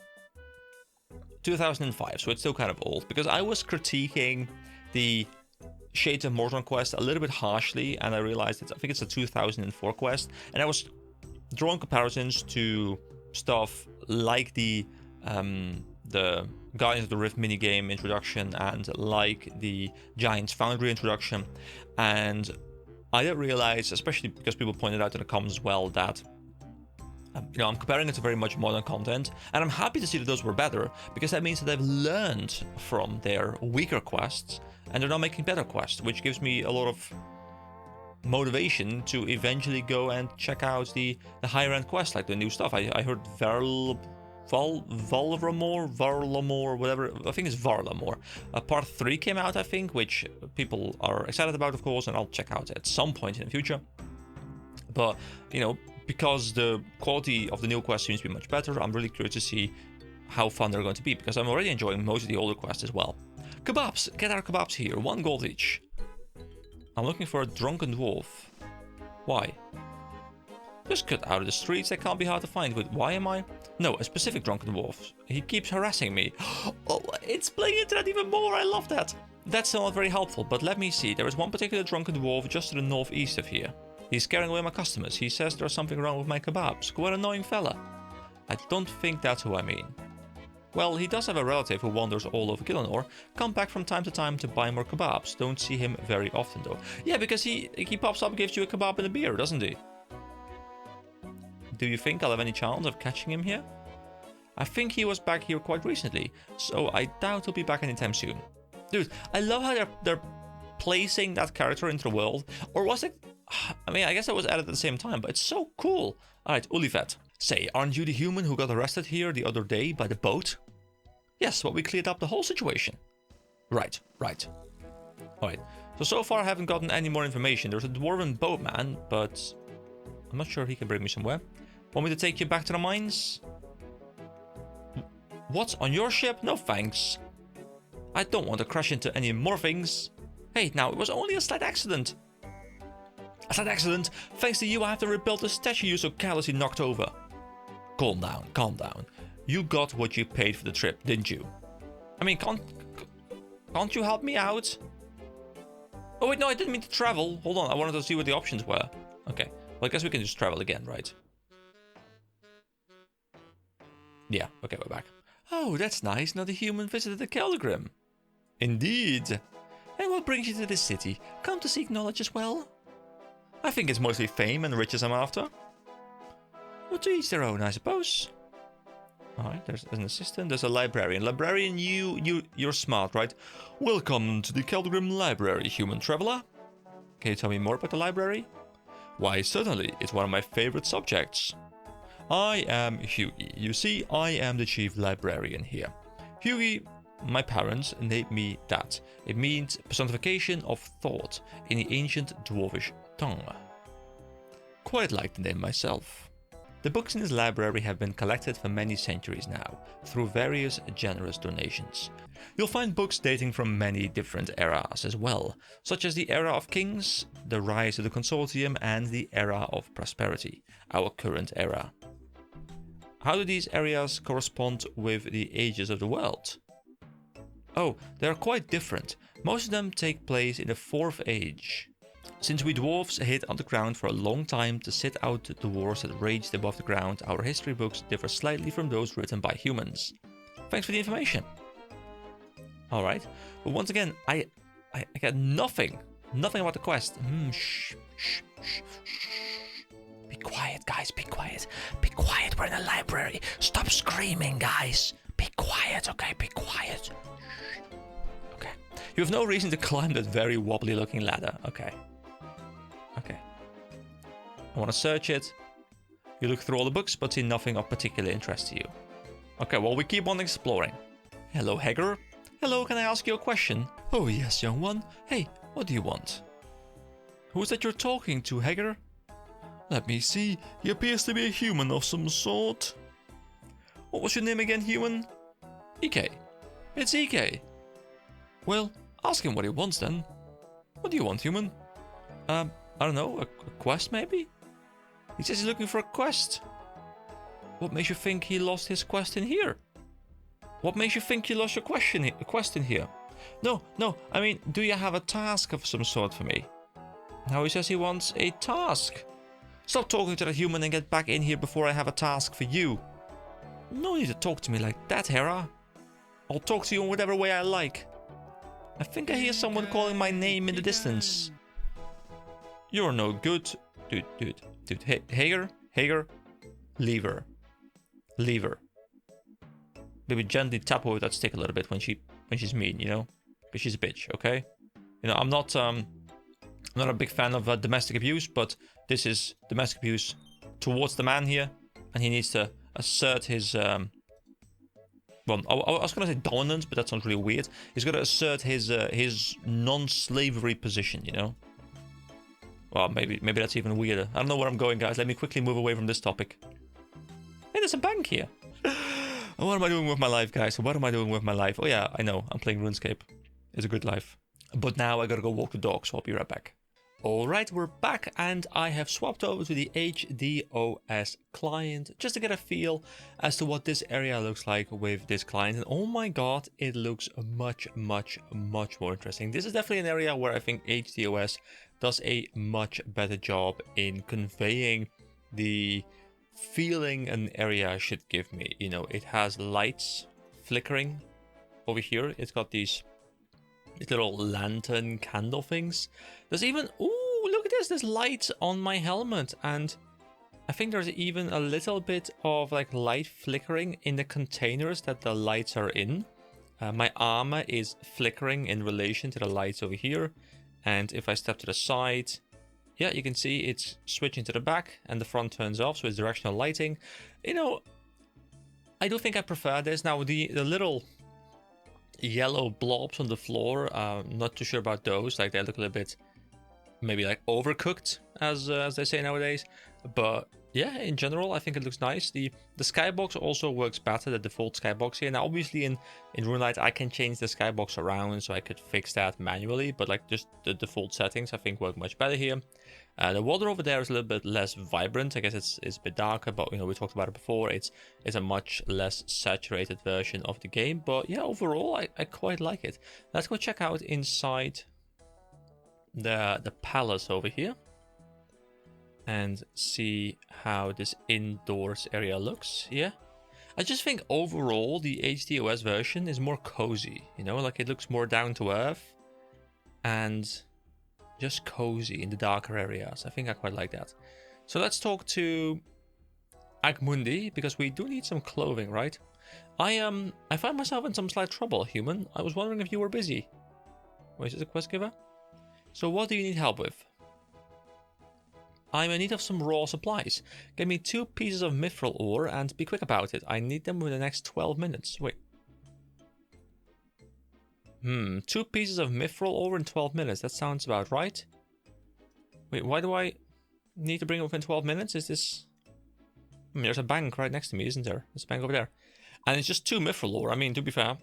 2005, so it's still kind of old. Because I was critiquing the Shades of Mordor quest a little bit harshly, and I realized I think it's a 2004 quest, and I was drawing comparisons to stuff like the Guardians of the Rift minigame introduction and like the Giants Foundry introduction, and I didn't realize, especially because people pointed out in the comments as well, that I'm comparing it to very much modern content, and I'm happy to see that those were better, because that means that they've learned from their weaker quests, and they're now making better quests, which gives me a lot of motivation to eventually go and check out the higher end quests, like the new stuff. I heard Varlamore, whatever, I think it's Varlamore. Part 3 came out, I think, which people are excited about, of course, and I'll check out at some point in the future. But, because the quality of the new quest seems to be much better, I'm really curious to see how fun they're going to be, because I'm already enjoying most of the older quests as well. Kebabs! Get our kebabs here, 1 gold each. I'm looking for a drunken dwarf. Why? Just cut out of the streets, they can't be hard to find, but why am I? No, a specific drunken dwarf. He keeps harassing me. Oh, it's playing into that even more, I love that. That's not very helpful, but let me see. There is one particular drunken dwarf just to the northeast of here. He's scaring away my customers. He says there's something wrong with my kebabs. Quite an annoying fella. I don't think that's who I mean. Well, he does have a relative who wanders all over Gilnor. Come back from time to time to buy more kebabs. Don't see him very often though. Yeah, because he pops up and gives you a kebab and a beer, doesn't he? Do you think I'll have any chance of catching him here? I think he was back here quite recently, so I doubt he'll be back anytime soon. Dude, I love how they're placing that character into the world. Or was it... I mean, I guess it was added at the same time, but it's so cool. Alright, Ulivet. Say, aren't you the human who got arrested here the other day by the boat? Yes, but we cleared up the whole situation. Right. Alright, so far I haven't gotten any more information. There's a dwarven boatman, but I'm not sure if he can bring me somewhere. Want me to take you back to the mines? What, on your ship? No thanks. I don't want to crash into any more things. Hey, now, it was only a slight accident. A slight accident? Thanks to you, I have to rebuild the statue you so carelessly knocked over. Calm down. You got what you paid for the trip, didn't you? I mean, can't you help me out? Oh wait, no, I didn't mean to travel. Hold on, I wanted to see what the options were. Okay, well, I guess we can just travel again, right? Yeah, okay, we're back. Oh, that's nice. Another human visited the Keldagrim. Indeed. And what brings you to this city? Come to seek knowledge as well? I think it's mostly fame and riches I'm after. Well, to each their own, I suppose. Alright, there's an assistant, there's a librarian. Librarian, you're smart, right? Welcome to the Keldagrim Library, human traveler. Can you tell me more about the library? Why, certainly, it's one of my favorite subjects. I am Hughie. You see, I am the chief librarian here. Hughie, my parents named me that. It means personification of thought in the ancient dwarvish tongue. Quite like the name myself. The books in this library have been collected for many centuries now, through various generous donations. You'll find books dating from many different eras as well, such as the era of kings, the rise of the consortium, and the era of prosperity, our current era. how do these areas correspond with the ages of the world? Oh, they are quite different. Most of them take place in the 4th age. Since we dwarves hid underground for a long time to sit out the wars that raged above the ground, our history books differ slightly from those written by humans. Thanks for the information. Alright, but once again, I get nothing about the quest. Shh. Be quiet, guys, be quiet. Be quiet, we're in a library. Stop screaming, guys. Be quiet, okay, be quiet. Okay. You have no reason to climb that very wobbly looking ladder. Okay. Okay. I want to search it. You look through all the books, but see nothing of particular interest to you. Okay, well, we keep on exploring. Hello, Hager. Hello, can I ask you a question? Oh, yes, young one. Hey, what do you want? Who's that you're talking to, Hager? Let me see. He appears to be a human of some sort. What was your name again, human? EK. It's EK. Well, ask him what he wants then. What do you want, human? I don't know, a quest maybe? He says he's looking for a quest. What makes you think he lost his quest in here? What makes you think you lost your quest in here? No, I mean, do you have a task of some sort for me? Now he says he wants a task. Stop talking to the human and get back in here before I have a task for you. No need to talk to me like that, Hera. I'll talk to you in whatever way I like. I think I hear someone calling my name in the distance. You're no good. Dude. Hager, leave her. Maybe gently tap her with that stick a little bit when she's mean, you know? Because she's a bitch, okay? You know, I'm not a big fan of domestic abuse, but this is domestic abuse towards the man here, and he needs to assert his well, I was gonna say dominance, but that sounds really weird. He's got to assert his non-slavery position, you know. Well, maybe that's even weirder. I don't know where I'm going, guys. Let me quickly move away from this topic. Hey, there's a bank here. What am I doing with my life, guys? What am I doing with my life? Oh yeah, I know. I'm playing RuneScape. It's a good life. But now I gotta go walk the dog, so I'll be right back. Alright, we're back, and I have swapped over to the HDOS client just to get a feel as to what this area looks like with this client. And oh my god, it looks much more interesting. This is definitely an area where I think HDOS does a much better job in conveying the feeling an area should give me. You know, it has lights flickering over here. It's got these little lantern candle things. There's even, ooh, look at this, there's lights on my helmet, and I think there's even a little bit of like light flickering in the containers that the lights are in. My armor is flickering in relation to the lights over here, and if I step to the side, yeah, you can see it's switching to the back and the front turns off, so it's directional lighting. You know, I do think I prefer this. Now the little yellow blobs on the floor, not too sure about those. Like, they look a little bit maybe like overcooked, as they say nowadays, but yeah, in general I think it looks nice. The skybox also works better, the default skybox here. Now obviously in RuneLite I can change the skybox around, so I could fix that manually, but like just the default settings I think work much better here. The water over there is a little bit less vibrant. I guess it's a bit darker, but you know, we talked about it before. It's a much less saturated version of the game. But yeah, overall, I quite like it. Let's go check out inside the palace over here and see how this indoors area looks. Yeah, I just think overall the HDOS version is more cozy. You know, like it looks more down to earth and just cozy in the darker areas. I think I quite like that. So let's talk to Agmundi, because we do need some clothing, right? I find myself in some slight trouble, human. I was wondering if you were busy. Wait, is this a quest giver? So what do you need help with? I'm in need of some raw supplies. Give me 2 pieces of mithril ore and be quick about it. I need them within the next 12 minutes. Wait. 2 pieces of mithril ore in 12 minutes. That sounds about right. Wait, why do I need to bring it within 12 minutes? Is this... I mean, there's a bank right next to me, isn't there? There's a bank over there. And it's just 2 mithril ore. I mean, to be fair,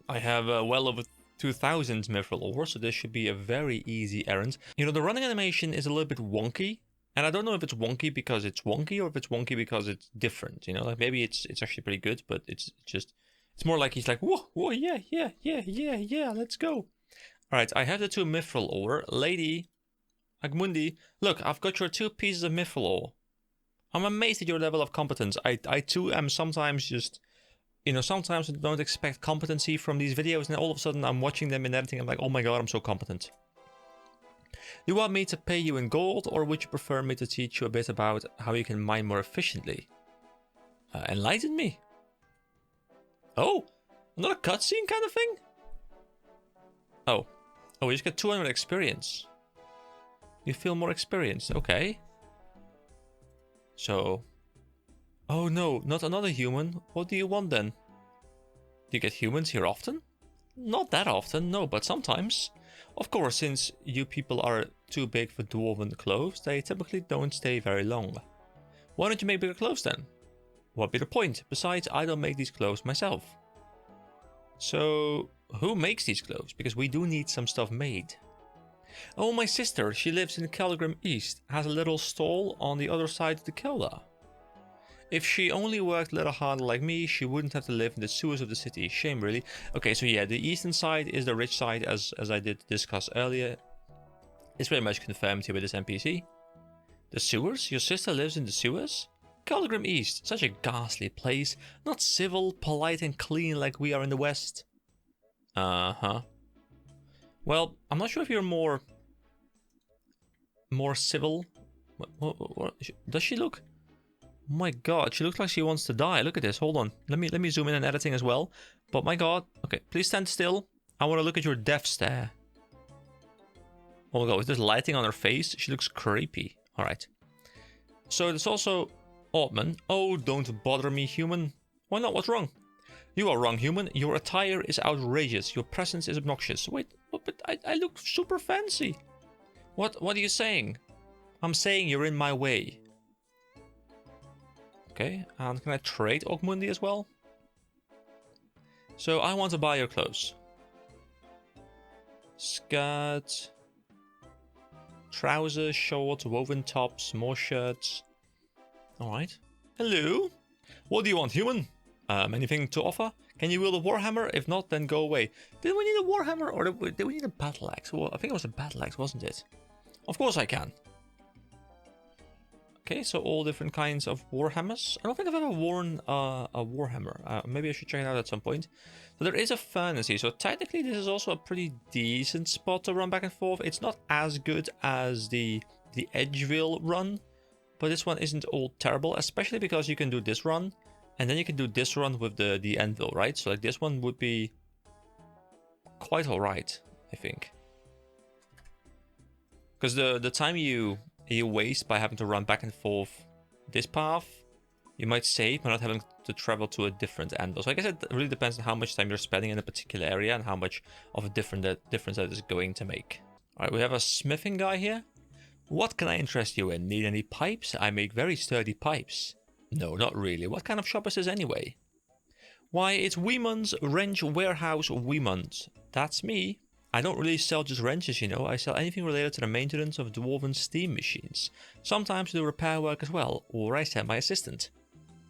I have well over 2,000 mithril ore, so this should be a very easy errand. You know, the running animation is a little bit wonky, And I don't know if it's wonky because it's wonky or if it's wonky because it's different, you know? Like maybe it's actually pretty good, but it's more like he's like, whoa, yeah, let's go. Alright, I have the 2 mithril ore. Lady, Agmundi, look, I've got your 2 pieces of mithril ore. I'm amazed at your level of competence. I too am sometimes just, you know, sometimes I don't expect competency from these videos, and all of a sudden I'm watching them in editing, I'm like, oh my god, I'm so competent. Do you want me to pay you in gold, or would you prefer me to teach you a bit about how you can mine more efficiently? Enlighten me. Oh, another cutscene kind of thing? Oh, you just get 200 experience. You feel more experienced, okay. So, oh no, not another human. What do you want then? Do you get humans here often? Not that often, no, but sometimes. Of course, since you people are too big for dwarven clothes, they typically don't stay very long. Why don't you make bigger clothes then? What'd be the point? Besides, I don't make these clothes myself. So, who makes these clothes? Because we do need some stuff made. Oh, my sister, she lives in Keldagrim East, has a little stall on the other side of the Kelda. If she only worked a little harder like me, she wouldn't have to live in the sewers of the city. Shame, really. Okay, so yeah, the eastern side is the rich side, as I did discuss earlier. It's very much confirmed here with this NPC. The sewers? Your sister lives in the sewers? Keldagrim East, such a ghastly place. Not civil, polite and clean like we are in the west. Uh-huh. Well, I'm not sure if you're more civil. What? Does she look? Oh my god, she looks like she wants to die. Look at this. Hold on. Let me zoom in and editing as well. But my god. Okay, please stand still. I want to look at your death stare. Oh my god, with this lighting on her face, she looks creepy. Alright. So there's also Oddman. Oh, don't bother me, human. Why not? What's wrong? You are wrong, human. Your attire is outrageous. Your presence is obnoxious. Wait, but I look super fancy. What are you saying? I'm saying you're in my way. Okay, and can I trade Ogmundi as well? So I want to buy your clothes. Skirt, trousers, shorts, woven tops, more shirts. Alright. Hello? What do you want, human? Anything to offer? Can you wield a warhammer? If not, then go away. Did we need a warhammer or did we need a battle axe? Well, I think it was a battle axe, wasn't it? Of course I can. Okay, so all different kinds of warhammers. I don't think I've ever worn a warhammer. Maybe I should check it out at some point. So there is a furnace here, so technically this is also a pretty decent spot to run back and forth. It's not as good as the Edgeville run, but this one isn't all terrible, especially because you can do this run, and then you can do this run with the Anvil, right? So like this one would be quite alright, I think. Because the time you waste by having to run back and forth this path, you might save by not having to travel to a different anvil. So I guess it really depends on how much time you're spending in a particular area and how much of a difference that is going to make. Alright, we have a smithing guy here. What can I interest you in? Need any pipes? I make very sturdy pipes. No, not really. What kind of shop is this anyway? Why, it's Weemon's Wrench Warehouse Weemond. That's me. I don't really sell just wrenches, you know. I sell anything related to the maintenance of dwarven steam machines. Sometimes I do repair work as well, or I send my assistant.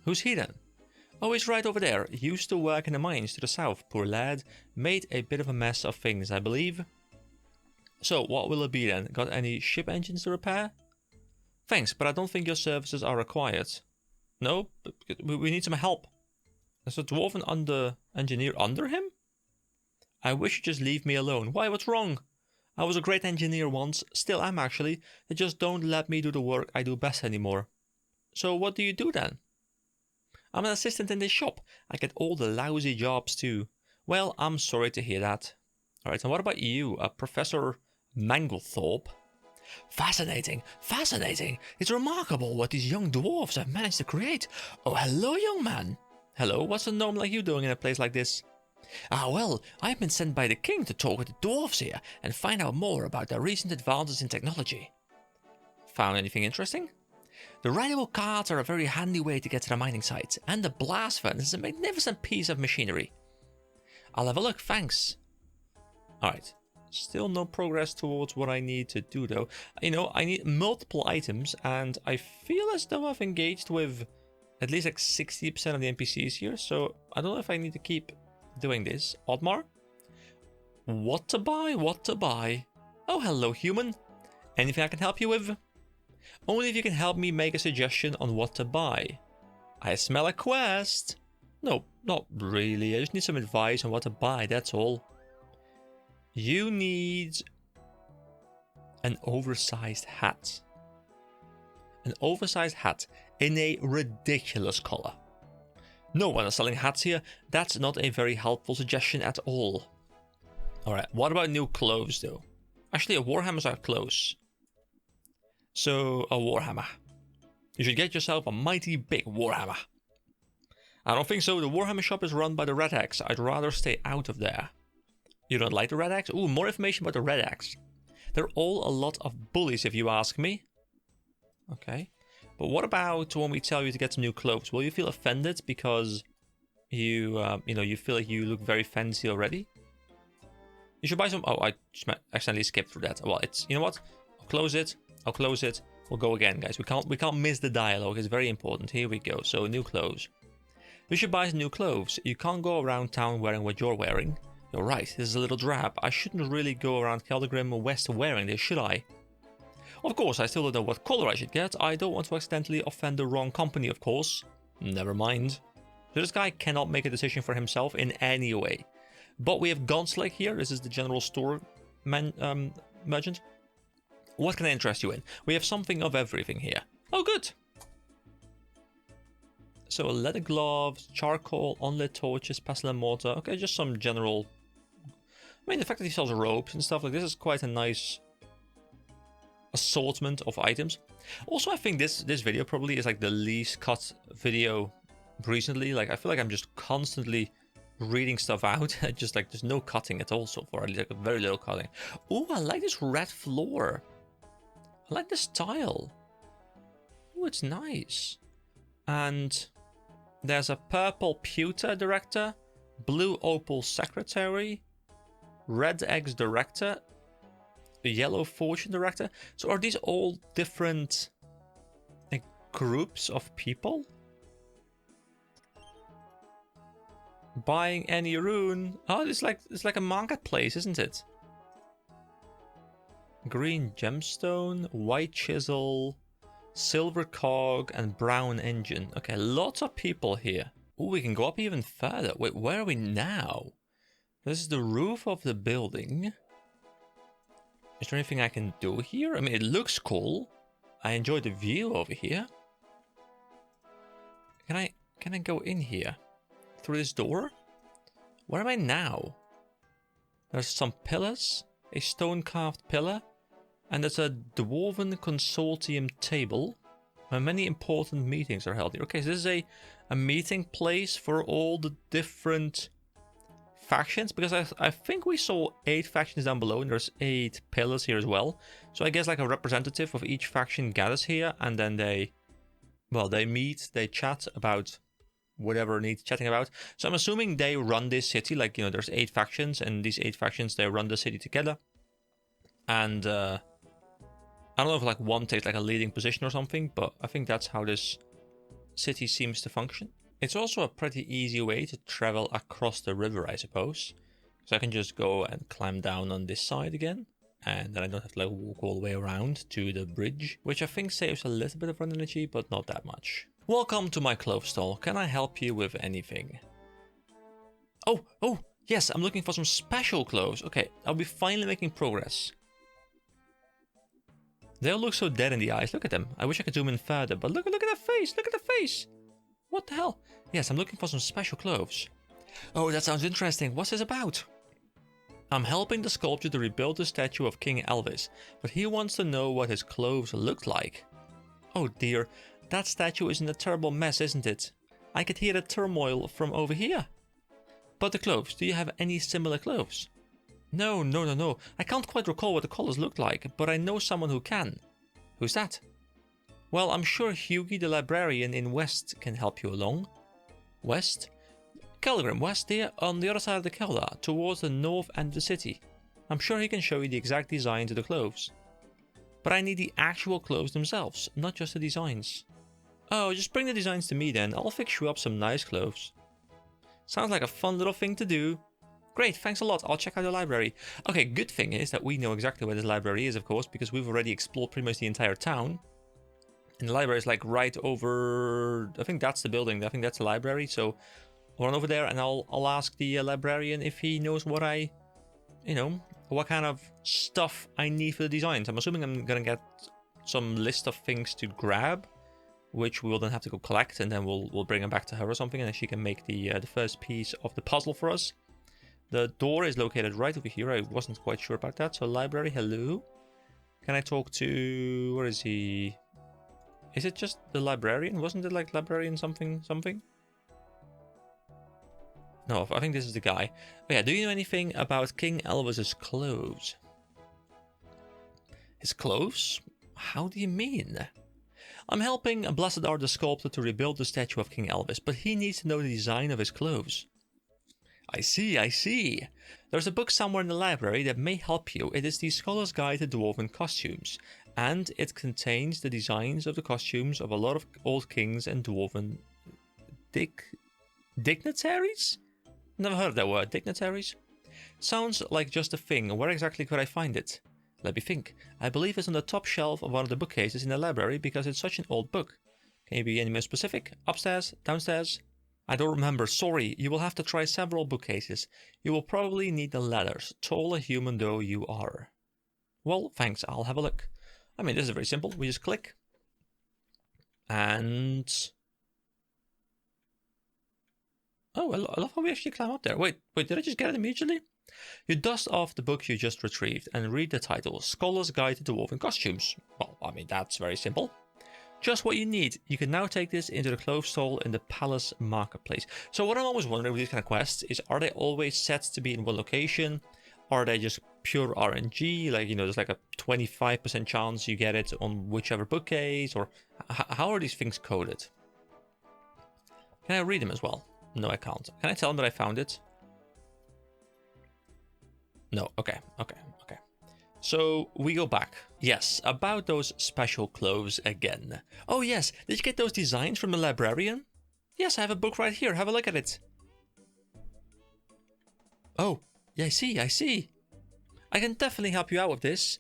Who's he then? Oh, he's right over there. He used to work in the mines to the south, poor lad. Made a bit of a mess of things, I believe. So, what will it be then? Got any ship engines to repair? Thanks, but I don't think your services are required. No, we need some help. There's a dwarven engineer under him? I wish you'd just leave me alone. Why, what's wrong? I was a great engineer once, still am actually. They just don't let me do the work I do best anymore. So what do you do then? I'm an assistant in this shop. I get all the lousy jobs too. Well, I'm sorry to hear that. Alright, and what about you, Professor Manglethorpe? Fascinating, fascinating. It's remarkable what these young dwarves have managed to create. Oh, hello, young man. Hello, what's a gnome like you doing in a place like this? Ah, well, I've been sent by the king to talk with the dwarves here and find out more about their recent advances in technology. Found anything interesting? The rideable carts are a very handy way to get to the mining sites, and the blast furnace is a magnificent piece of machinery. I'll have a look, thanks. Alright, Still no progress towards what I need to do though. You know, I need multiple items, and I feel as though I've engaged with at least like 60% of the NPCs here, so I don't know if I need to keep doing this. Oddmar? What to buy? What to buy? Oh, hello, human. Anything I can help you with? Only if you can help me make a suggestion on what to buy. I smell a quest. No, not really. I just need some advice on what to buy, that's all. You need an oversized hat. An oversized hat in a ridiculous color. No one is selling hats here. That's not a very helpful suggestion at all. Alright, what about new clothes though? Actually, warhammers are close. So, a warhammer. You should get yourself a mighty big warhammer. I don't think so. The warhammer shop is run by the Red Axe. I'd rather stay out of there. You don't like the Red Axe? Ooh, more information about the Red Axe. They're all a lot of bullies if you ask me. Okay. But what about when we tell you to get some new clothes? Will you feel offended because you feel like you look very fancy already? You should buy some... Oh, I just accidentally skipped through that. Well, it's... You know what? I'll close it. I'll close it. We'll go again, guys. We can't miss the dialogue. It's very important. Here we go. So, new clothes. You should buy some new clothes. You can't go around town wearing what you're wearing. You're right. This is a little drab. I shouldn't really go around Keldagrim West wearing this, should I? Of course, I still don't know what color I should get. I don't want to accidentally offend the wrong company, of course. Never mind. So this guy cannot make a decision for himself in any way. But we have Gunslick here. This is the general store merchant. What can I interest you in? We have something of everything here. Oh, good. So leather gloves, charcoal, unlit torches, pestle and mortar. Okay, just some general... I mean, the fact that he sells ropes and stuff like this is quite a nice assortment of items. Also, I think this video probably is like the least cut video recently. Like, I feel like I'm just constantly reading stuff out. Just like there's no cutting at all so far. At least like very little cutting. Oh, I like this red floor. I like the style. Oh, it's nice. And there's a purple pewter director, blue opal secretary, red eggs director, a yellow fortune director. So are these all different like groups of people? Buying any rune. Oh, it's like a marketplace, isn't it? Green gemstone, white chisel, silver cog, and brown engine. Okay, lots of people here. Oh, we can go up even further. Wait, where are we now? This is the roof of the building. Is there anything I can do here? I mean, it looks cool. I enjoy the view over here. Can I go in here? Through this door? Where am I now? There's some pillars, a stone-carved pillar, and there's a dwarven consortium table where many important meetings are held here. Okay, so this is a meeting place for all the different factions, because I think we saw 8 factions down below, and there's 8 pillars here as well. So I guess like a representative of each faction gathers here, and then they meet, they chat about whatever needs chatting about. So I'm assuming they run this city, like, you know, there's 8 factions, and these 8 factions, they run the city together. And I don't know if like one takes like a leading position or something, but I think that's how this city seems to function. It's also a pretty easy way to travel across the river, I suppose. So I can just go and climb down on this side again, and then I don't have to like walk all the way around to the bridge, which I think saves a little bit of run energy, but not that much. Welcome to my clothes stall. Can I help you with anything? Oh, yes, I'm looking for some special clothes. Okay, I'll be finally making progress. They all look so dead in the eyes. Look at them. I wish I could zoom in further, but look at that face. Look at the face. What the hell? Yes, I'm looking for some special clothes. Oh, that sounds interesting. What's this about? I'm helping the sculptor to rebuild the statue of King Elvis, but he wants to know what his clothes look like. Oh dear, that statue is in a terrible mess, isn't it? I could hear the turmoil from over here. But the clothes, do you have any similar clothes? No. I can't quite recall what the colors look like, but I know someone who can. Who's that? Well, I'm sure Hughie the librarian in West can help you along. West? Keldagrim, West there, on the other side of the Keldar, towards the north end of the city. I'm sure he can show you the exact design to the clothes. But I need the actual clothes themselves, not just the designs. Oh, just bring the designs to me then. I'll fix you up some nice clothes. Sounds like a fun little thing to do. Great, thanks a lot. I'll check out the library. Okay, good thing is that we know exactly where this library is, of course, because we've already explored pretty much the entire town. And the library is like right over... I think that's the building. I think that's the library. So I'll run over there and I'll ask the librarian if he knows what I... You know, what kind of stuff I need for the designs. I'm assuming I'm gonna get some list of things to grab, which we will then have to go collect, and then we'll bring them back to her or something, and then she can make the first piece of the puzzle for us. The door is located right over here. I wasn't quite sure about that. So library, hello. Can I talk to... where is he? Is it just the librarian? Wasn't it like librarian something? No, I think this is the guy. Oh yeah, do you know anything about King Elvis's clothes? His clothes? How do you mean? I'm helping Blessed Art the sculptor to rebuild the statue of King Elvis, but he needs to know the design of his clothes. I see. There's a book somewhere in the library that may help you. It is the Scholar's Guide to Dwarven Costumes, and it contains the designs of the costumes of a lot of old kings and dwarven dignitaries? Never heard of that word, dignitaries? Sounds like just a thing. Where exactly could I find it? Let me think. I believe it's on the top shelf of one of the bookcases in the library because it's such an old book. Can you be any more specific? Upstairs? Downstairs? I don't remember, sorry. You will have to try several bookcases. You will probably need the ladders, tall a human though you are. Well, thanks, I'll have a look. I mean, this is very simple. We just click. And... oh, I love how we actually climb up there. Wait, did I just get it immediately? You dust off the book you just retrieved and read the title, Scholar's Guide to Dwarven Costumes. Well, I mean, that's very simple. Just what you need. You can now take this into the clothes stall in the palace marketplace. So what I'm always wondering with these kind of quests is, are they always set to be in one location? Are they just pure RNG? Like, you know, there's like a 25% chance you get it on whichever bookcase? Or how are these things coded? Can I read them as well? No, I can't. Can I tell them that I found it? No, okay. So we go back. Yes, about those special clothes again. Oh yes, did you get those designs from the librarian? Yes, I have a book right here. Have a look at it. Oh, yeah, I see. I can definitely help you out with this.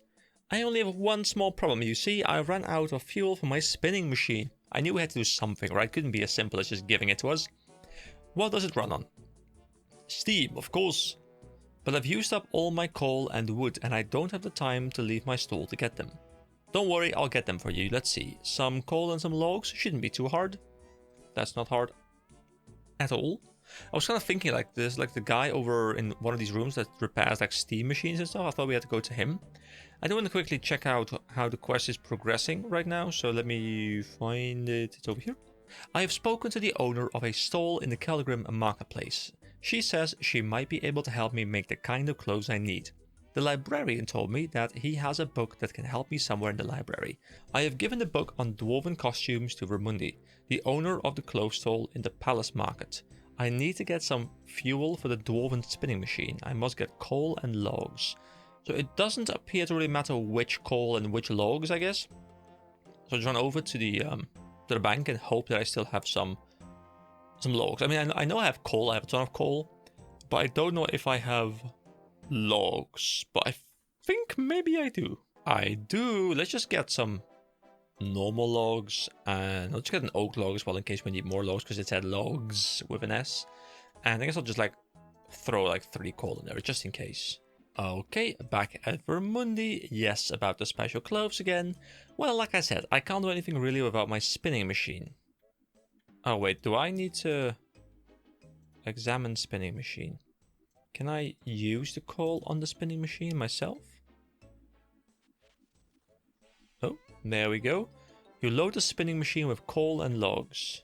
I only have one small problem. You see, I ran out of fuel for my spinning machine. I knew we had to do something, right? Couldn't be as simple as just giving it to us. What does it run on? Steam, of course. But I've used up all my coal and wood, and I don't have the time to leave my stall to get them. Don't worry, I'll get them for you. Let's see. Some coal and some logs shouldn't be too hard. That's not hard at all. I was kind of thinking like this, like the guy over in one of these rooms that repairs like steam machines and stuff. I thought we had to go to him. I do want to quickly check out how the quest is progressing right now. So let me find it. It's over here. I have spoken to the owner of a stall in the Keldagrim marketplace. She says she might be able to help me make the kind of clothes I need. The librarian told me that he has a book that can help me somewhere in the library. I have given the book on dwarven costumes to Vermundi, the owner of the clothes stall in the palace market. I need to get some fuel for the dwarven spinning machine. I must get coal and logs. So it doesn't appear to really matter which coal and which logs, I guess. So I just run over to the bank and hope that I still have some logs. I mean, I know I have coal. I have a ton of coal, but I don't know if I have logs. But I think maybe I do. I do. Let's just get some normal logs, and I'll just get an oak log as well in case we need more logs, because it said logs with an S. And I guess I'll just like throw like 3 coal in there just in case. Okay, back at Vermundi. Yes, about the special clothes again. Well, like I said, I can't do anything really without my spinning machine. Oh wait, do I need to examine spinning machine? Can I use the coal on the spinning machine myself? Oh, there we go. You load the spinning machine with coal and logs.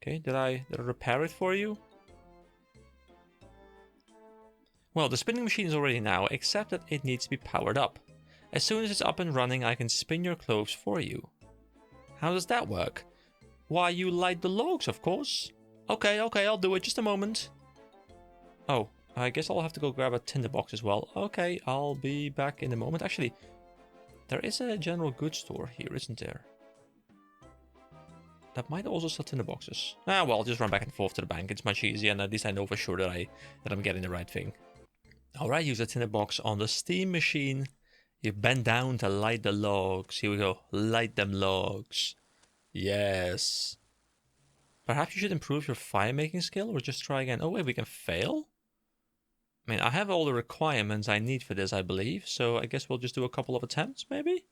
Okay, did I repair it for you? Well, the spinning machine is already now, except that it needs to be powered up. As soon as it's up and running, I can spin your clothes for you. How does that work? Why, you light the logs, of course. Okay, I'll do it. Just a moment. Oh, I guess I'll have to go grab a tinderbox as well. Okay, I'll be back in a moment. Actually, there is a general goods store here, isn't there? That might also sell tinderboxes. Ah, well, I'll just run back and forth to the bank. It's much easier, and at least I know for sure that I'm getting the right thing. Alright, use the tinderbox on the steam machine. You bend down to light the logs. Here we go. Light them logs. Yes. Perhaps you should improve your fire making skill or just try again. Oh wait, we can fail? I mean, I have all the requirements I need for this, I believe. So I guess we'll just do a couple of attempts, maybe?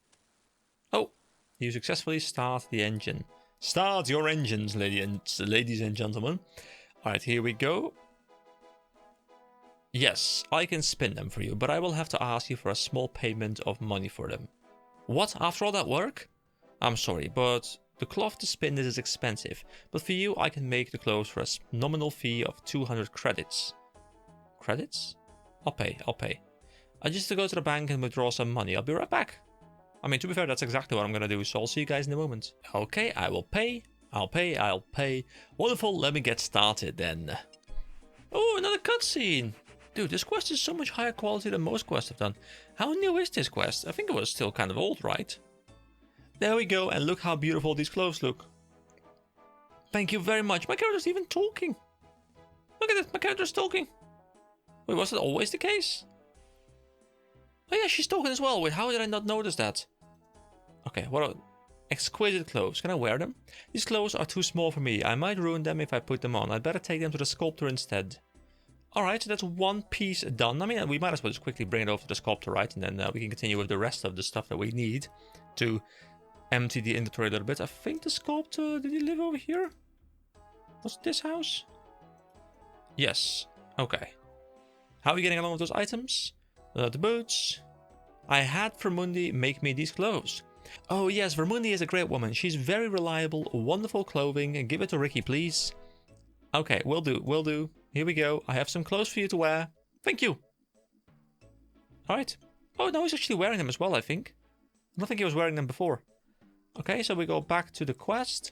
Oh, you successfully start the engine. Start your engines, ladies and gentlemen. Alright, here we go. Yes, I can spin them for you, but I will have to ask you for a small payment of money for them. What? After all that work? I'm sorry, but the cloth to spin this is expensive. But for you, I can make the clothes for a nominal fee of 200 credits. Credits? I'll pay. I just have to go to the bank and withdraw some money. I'll be right back. I mean, to be fair, that's exactly what I'm gonna do, so I'll see you guys in a moment. Okay, I will pay. I'll pay. Wonderful, let me get started then. Oh, another cutscene! Dude, this quest is so much higher quality than most quests I've done. How new is this quest? I think it was still kind of old, right? There we go, and look how beautiful these clothes look. Thank you very much. My character's even talking. Look at this, my character's talking. Wait, was it always the case? Oh yeah, she's talking as well. Wait, how did I not notice that? Okay, what are exquisite clothes? Can I wear them? These clothes are too small for me. I might ruin them if I put them on. I'd better take them to the sculptor instead. Alright, so that's one piece done. I mean, we might as well just quickly bring it over to the sculptor, right? And then we can continue with the rest of the stuff that we need to empty the inventory a little bit. I think the sculptor, did he live over here? Was it this house? Yes. Okay. How are we getting along with those items? The boots. I had Vermundi make me these clothes. Oh yes, Vermundi is a great woman. She's very reliable, wonderful clothing. Give it to Ricky, please. Okay, will do. Here we go. I have some clothes for you to wear. Thank you. Alright. Oh, no, he's actually wearing them as well, I think. I don't think he was wearing them before. Okay, so we go back to the quest.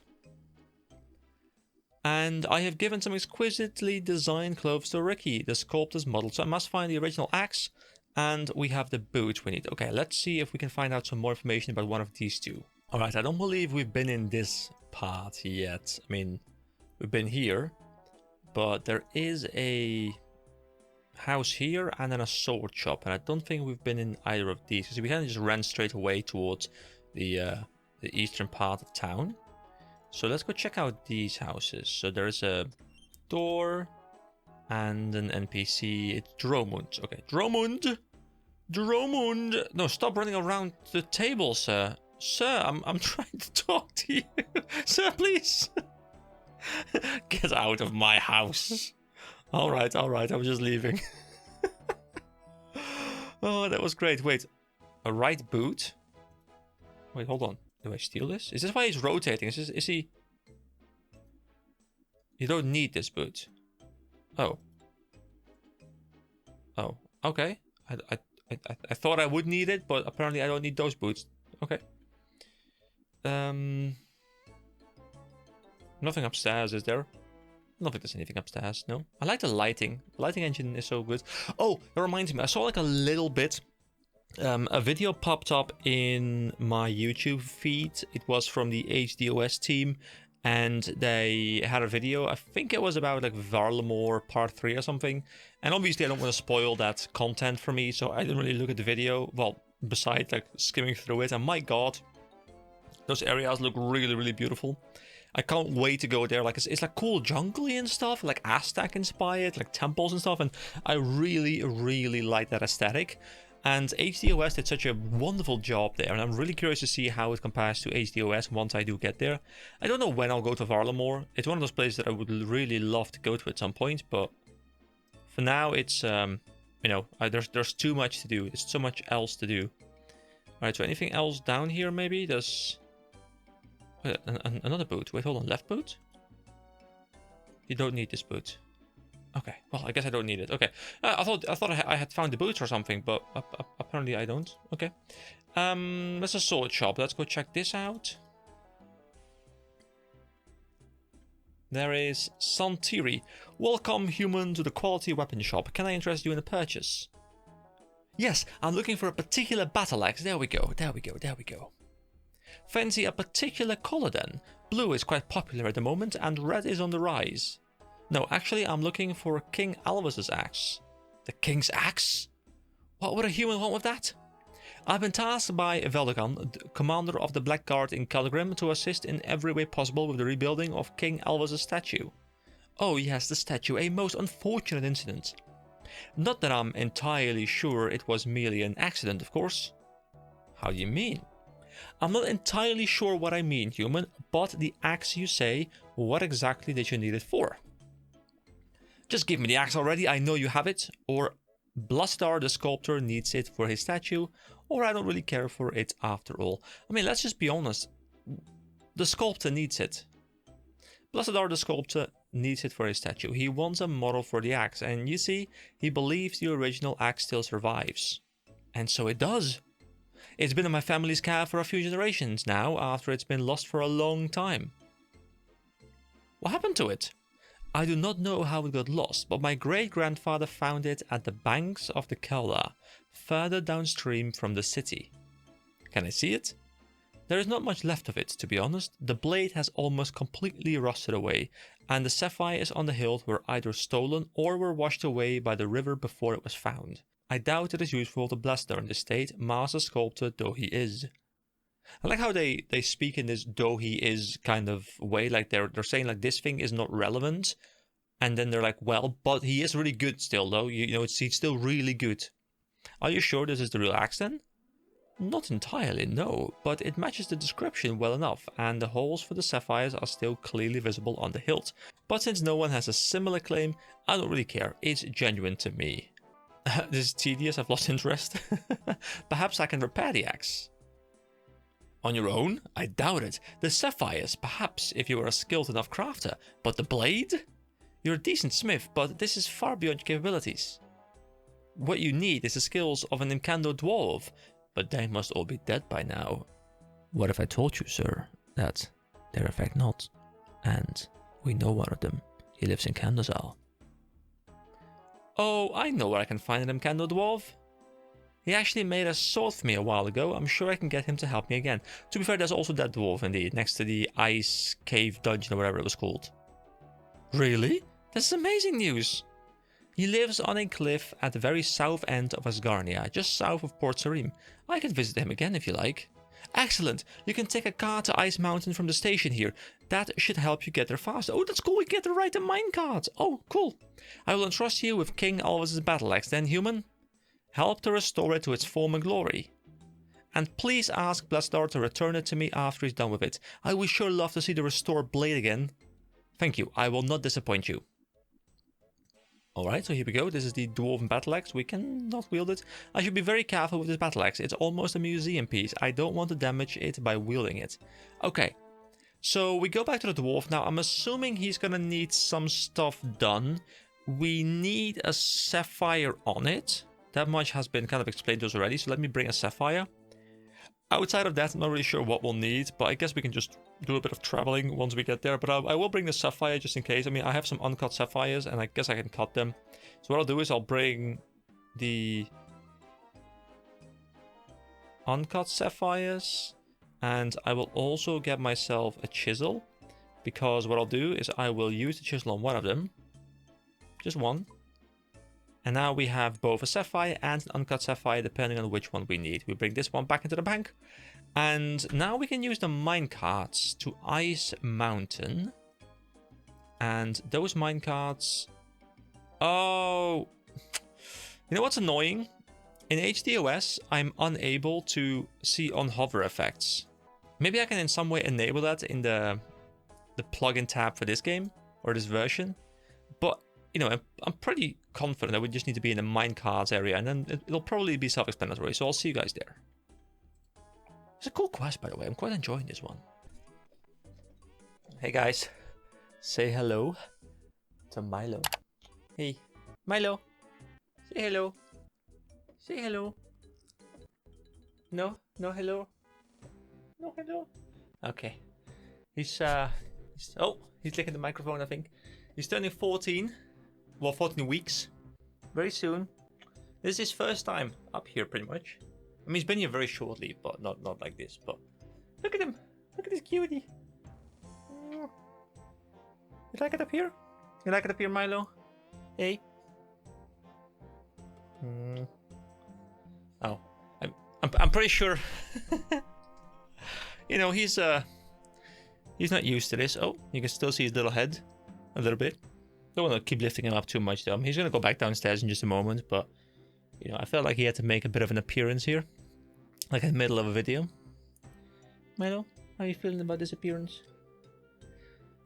And I have given some exquisitely designed clothes to Ricky, the sculptor's model. So I must find the original axe. And we have the boots we need. Okay, let's see if we can find out some more information about one of these two. Alright, I don't believe we've been in this part yet. I mean, we've been here. But there is a house here and then a sword shop. And I don't think we've been in either of these. Because we kind of just ran straight away towards the eastern part of town. So let's go check out these houses. So there's a door and an NPC. It's Dromund. Okay, Dromund. No, stop running around the table, sir. Sir, I'm trying to talk to you. Sir, please. Get out of my house. Alright, I was just leaving. Oh, that was great. Wait, a right boot? Wait, hold on. Do I steal this? Is this why he's rotating? Is he... You don't need this boot. Oh. Oh, okay. I thought I would need it, but apparently I don't need those boots. Okay. Nothing upstairs, is there? I don't think there's anything upstairs, no. I like the lighting. The lighting engine is so good. Oh, that reminds me. I saw like a little bit. A video popped up in my YouTube feed. It was from the HDOS team. And they had a video. I think it was about like Varlamore Part 3 or something. And obviously I don't want to spoil that content for me. So I didn't really look at the video. Well, besides like skimming through it. And my god. Those areas look really, really beautiful. I can't wait to go there. Like it's like cool jungly and stuff, like Aztec inspired, like temples and stuff, and I really, really like that aesthetic. And HDOS did such a wonderful job there, and I'm really curious to see how it compares to HDOS once I do get there. I don't know when I'll go to Varlamore. It's one of those places that I would really love to go to at some point, but for now it's you know, there's too much to do. There's so much else to do. All right, so anything else down here? Maybe there's. Wait, another boot. Wait, hold on. Left boot? You don't need this boot. Okay. Well, I guess I don't need it. Okay. I thought I had found the boots or something, but apparently I don't. Okay. There's a sword shop. Let's go check this out. There is Santiri. Welcome, human, to the quality weapon shop. Can I interest you in a purchase? Yes, I'm looking for a particular battle axe. There we go, there we go, there we go. Fancy a particular color then? Blue is quite popular at the moment and red is on the rise. No, actually I'm looking for King Alvis's axe. The king's axe? What would a human want with that? I've been tasked by Keldagrim, commander of the Black Guard in Keldagrim, to assist in every way possible with the rebuilding of King Alvis's statue. Oh yes, the statue, a most unfortunate incident. Not that I'm entirely sure it was merely an accident, of course. How do you mean? I'm not entirely sure what I mean, human, but the axe you say, what exactly did you need it for? Just give me the axe already, I know you have it, or Blastar the sculptor needs it for his statue, or I don't really care for it after all. I mean, let's just be honest, the sculptor needs it. Blastar the sculptor needs it for his statue. He wants a model for the axe, and you see, he believes the original axe still survives. And so it does. It's been in my family's cave for a few generations now, after it's been lost for a long time. What happened to it? I do not know how it got lost, but my great-grandfather found it at the banks of the Kelda, further downstream from the city. Can I see it? There is not much left of it, to be honest. The blade has almost completely rusted away, and the sapphires on the hilt were either stolen or were washed away by the river before it was found. I doubt it is useful to Blastar in this state, master sculptor though he is. I like how they speak in this though he is kind of way, like they're saying like this thing is not relevant, and then they're like, well, but he is really good still though, you know, he's still really good. Are you sure this is the real axe then? Not entirely, no, but it matches the description well enough, and the holes for the sapphires are still clearly visible on the hilt. But since no one has a similar claim, I don't really care, it's genuine to me. This is tedious, I've lost interest. Perhaps I can repair the axe. On your own? I doubt it. The sapphires, perhaps, if you were a skilled enough crafter. But the blade? You're a decent smith, but this is far beyond your capabilities. What you need is the skills of an Incando Dwarf, but they must all be dead by now. What if I told you, sir, that they're in fact not? And we know one of them. He lives in Candozal. Oh, I know where I can find an Incando Dwarf. He actually made a sword for me a while ago. I'm sure I can get him to help me again. To be fair, there's also that dwarf indeed, next to the ice cave dungeon or whatever it was called. Really? That's amazing news. He lives on a cliff at the very south end of Asgarnia, just south of Port Sarim. I can visit him again if you like. Excellent. You can take a car to Ice Mountain from the station here. That should help you get there faster. Oh, that's cool. We get to ride the minecart. Oh, cool. I will entrust you with King Alvis's battle axe then, human. Help to restore it to its former glory. And please ask Blastar to return it to me after he's done with it. I would sure love to see the restored blade again. Thank you. I will not disappoint you. Alright, so here we go. This is the Dwarven battle axe. We cannot wield it. I should be very careful with this battle axe. It's almost a museum piece. I don't want to damage it by wielding it. Okay, so we go back to the dwarf. Now, I'm assuming he's going to need some stuff done. We need a sapphire on it. That much has been kind of explained to us already, so let me bring a sapphire. Outside of that, I'm not really sure what we'll need, but I guess we can just do a bit of traveling once we get there. But I will bring the sapphire just in case. I mean, I have some uncut sapphires, and I guess I can cut them. So what I'll do is I'll bring the uncut sapphires, and I will also get myself a chisel, because what I'll do is I will use the chisel on one of them. Just one. And now we have both a sapphire and an uncut sapphire, depending on which one we need. We bring this one back into the bank. And now we can use the minecarts to Ice Mountain. And those minecarts... Oh! You know what's annoying? In HDOS, I'm unable to see on hover effects. Maybe I can in some way enable that in the plugin tab for this game, or this version. But... you know, I'm pretty confident that we just need to be in the minecarts area, and then it'll probably be self-explanatory, so I'll see you guys there. It's a cool quest, by the way. I'm quite enjoying this one. Hey, guys. Say hello to Milo. Hey, Milo. Say hello. Say hello. No? No hello? No hello? Okay. He's He's licking the microphone, I think. He's turning 14. Well, 14 weeks. Very soon. This is his first time up here, pretty much. I mean, he's been here very shortly, but not like this. But look at him. Look at this cutie. You like it up here? You like it up here, Milo? Hey? Oh. I'm pretty sure... you know, he's not used to this. Oh, you can still see his little head. A little bit. Don't want to keep lifting him up too much, though. He's going to go back downstairs in just a moment, but... You know, I felt like he had to make a bit of an appearance here. Like in the middle of a video. Milo, how are you feeling about this appearance?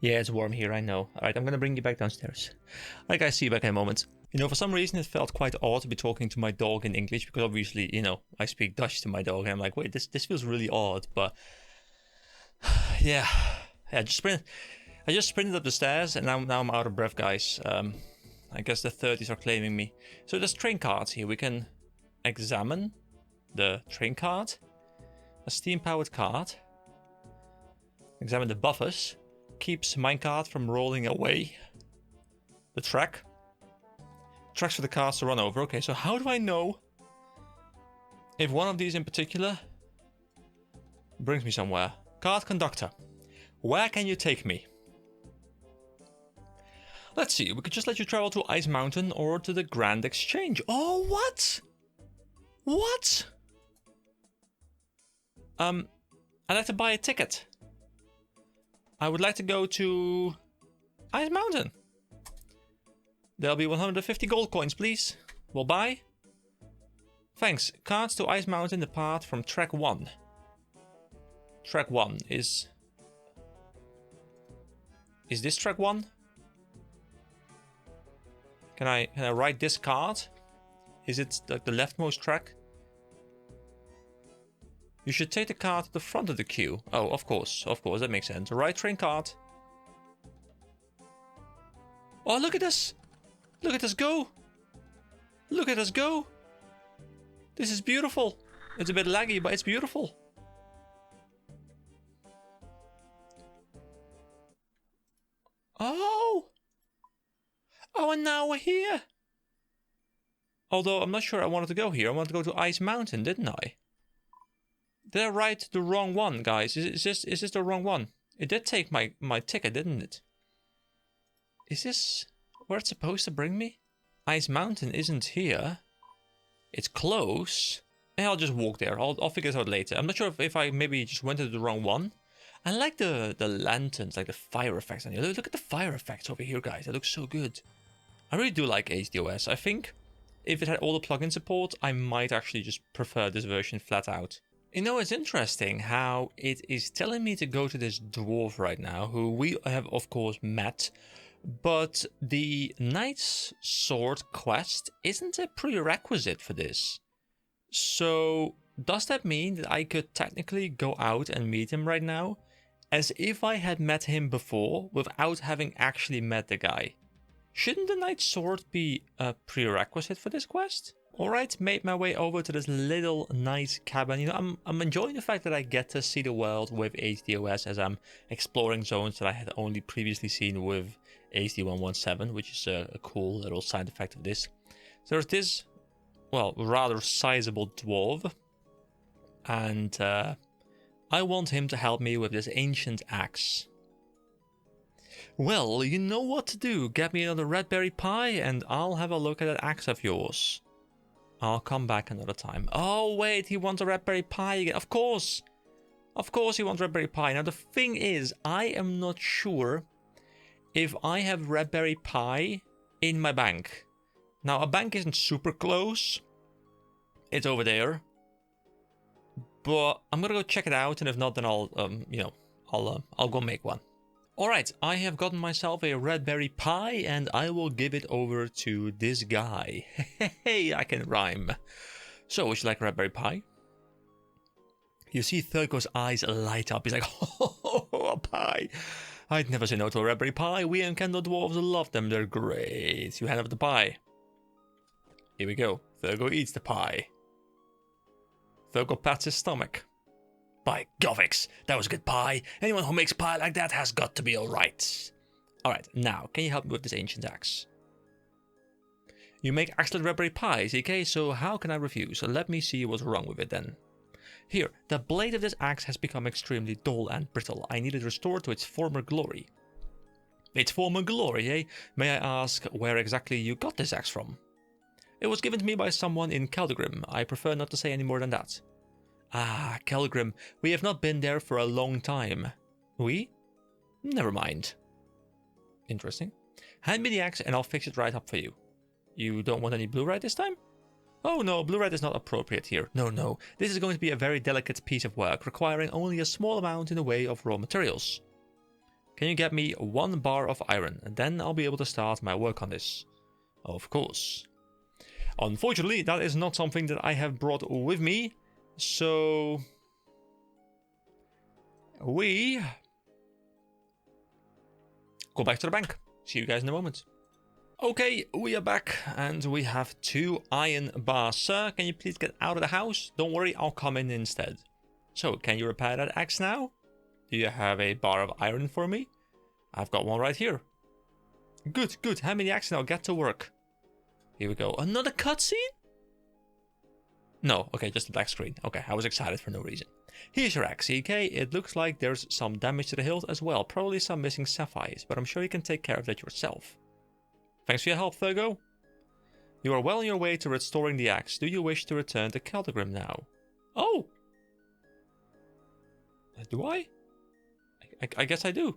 Yeah, it's warm here, I know. Alright, I'm gonna bring you back downstairs. Alright guys, see you back in a moment. You know, for some reason it felt quite odd to be talking to my dog in English, because obviously, you know, I speak Dutch to my dog, and I'm like, wait, this feels really odd, but... yeah, I just sprinted up the stairs, and now I'm out of breath, guys. I guess the 30s are claiming me. So there's train cards here. We can examine the train card. A steam-powered card. Examine the buffers. Keeps minecart from rolling away. The track. Tracks for the cars to run over. Okay, so how do I know if one of these in particular brings me somewhere? Card conductor. Where can you take me? Let's see, we could just let you travel to Ice Mountain or to the Grand Exchange. Oh, what? What? I'd like to buy a ticket. I would like to go to Ice Mountain. There'll be 150 gold coins, please. We'll buy. Thanks. Cards to Ice Mountain depart from track 1. Track 1 is... Is this track 1? Can I write this card? Is it like the leftmost track? You should take the card to the front of the queue. Oh, of course, that makes sense. Right train card. Oh, look at us! Look at us go! Look at us go! This is beautiful. It's a bit laggy, but it's beautiful. Oh! Oh, and now we're here. Although I'm not sure I wanted to go here. I wanted to go to Ice Mountain, didn't I? Did I write the wrong one, guys? Is this the wrong one? It did take my ticket, didn't it? Is this where it's supposed to bring me? Ice Mountain isn't here. It's close. And I'll just walk there. I'll figure it out later. I'm not sure if I maybe just went to the wrong one. I like the lanterns, like the fire effects on here. Look at the fire effects over here, guys. They look so good. I really do like HDOS. I think if it had all the plugin support, I might actually just prefer this version flat out. You know, it's interesting how it is telling me to go to this dwarf right now, who we have, of course, met. But the Knight's Sword quest isn't a prerequisite for this. So, does that mean that I could technically go out and meet him right now? As if I had met him before, without having actually met the guy. Shouldn't the Knight's Sword be a prerequisite for this quest? Alright, made my way over to this little nice cabin. You know, I'm enjoying the fact that I get to see the world with HDOS as I'm exploring zones that I had only previously seen with HD117, which is a cool little side effect of this. So there's this, well, rather sizable dwarf. And I want him to help me with this ancient axe. Well, you know what to do. Get me another red berry pie and I'll have a look at that axe of yours. I'll come back another time. Oh, wait, he wants a red berry pie again. Of course. Of course he wants red berry pie. Now, the thing is, I am not sure if I have red berry pie in my bank. Now, a bank isn't super close. It's over there. But I'm gonna go check it out, and if not, then I'll go make one. Alright, I have gotten myself a red berry pie, and I will give it over to this guy. Hey, I can rhyme. So, would you like red berry pie? You see Thurgo's eyes light up. He's like, oh, a pie. I'd never say no to a red berry pie. We and Kendall dwarves love them. They're great. You hand up the pie. Here we go. Thurgo eats the pie. Thurgo pats his stomach. By Govix, that was good pie. Anyone who makes pie like that has got to be alright. Alright, now, can you help me with this ancient axe? You make excellent rubbery pies, okay, so how can I refuse? Let me see what's wrong with it then. Here, the blade of this axe has become extremely dull and brittle. I need it restored to its former glory. Its former glory, eh? May I ask where exactly you got this axe from? It was given to me by someone in Keldagrim. I prefer not to say any more than that. Ah, Keldagrim. We have not been there for a long time. We? Never mind. Interesting. Hand me the axe and I'll fix it right up for you. You don't want any blue-red this time? Oh no, blue-red is not appropriate here. No. This is going to be a very delicate piece of work, requiring only a small amount in the way of raw materials. Can you get me 1 bar of iron, and then I'll be able to start my work on this. Of course. Unfortunately, that is not something that I have brought with me, so we go back to the bank. See you guys in a moment. Okay, we are back, and we have 2 iron bars. Sir, can you please get out of the house? Don't worry, I'll come in instead. So, can you repair that axe now? Do you have a bar of iron for me? I've got one right here. Good. Hand me the axe and I'll get to work. Here we go. Another cutscene? No, okay, just a black screen. Okay, I was excited for no reason. Here's your axe, okay? It looks like there's some damage to the hilt as well. Probably some missing sapphires, but I'm sure you can take care of that yourself. Thanks for your help, Virgo. You are well on your way to restoring the axe. Do you wish to return to Keldagrim now? Oh! Do I? I guess I do.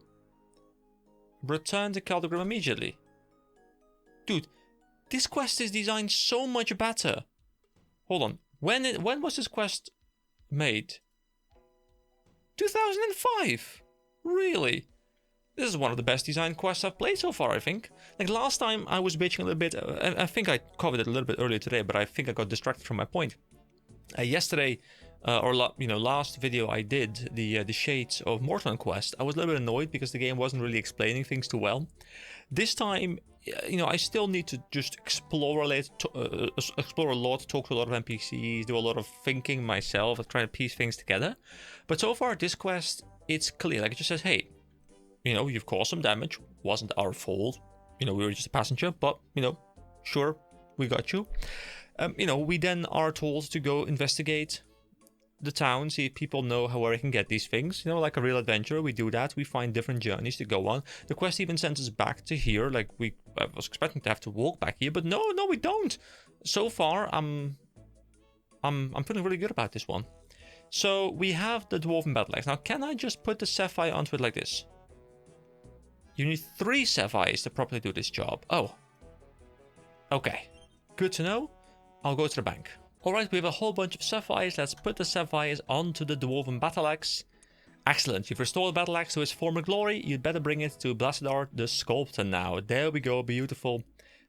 Return to Keldagrim immediately. Dude, this quest is designed so much better. Hold on. When was this quest made? 2005? Really? This is one of the best designed quests I've played so far, I think. Like last time I was bitching a little bit, I think I covered it a little bit earlier today, but I think I got distracted from my point. Yesterday, last video I did, the Shades of Mortland quest, I was a little bit annoyed because the game wasn't really explaining things too well. This time, I still need to just explore a lot, talk to a lot of NPCs, do a lot of thinking myself, try to piece things together. But so far, this quest, it's clear. Like it just says, hey, you've caused some damage. Wasn't our fault. We were just a passenger, but, sure, we got you. We then are told to go investigate the town, see if people know where we can get these things. Like a real adventure, we do that. We find different journeys to go on. The quest even sends us back to here. Like I was expecting to have to walk back here, but no, we don't. So far, I'm feeling really good about this one. So we have the dwarven battle axe. Now, can I just put the sapphire onto it like this? You need 3 sapphires to properly do this job. Oh. Okay. Good to know. I'll go to the bank. Alright, we have a whole bunch of sapphires. Let's put the sapphires onto the dwarven battle axe. Excellent. You've restored the battle axe to its former glory. You'd better bring it to Blassadar the sculptor now. There we go. Beautiful.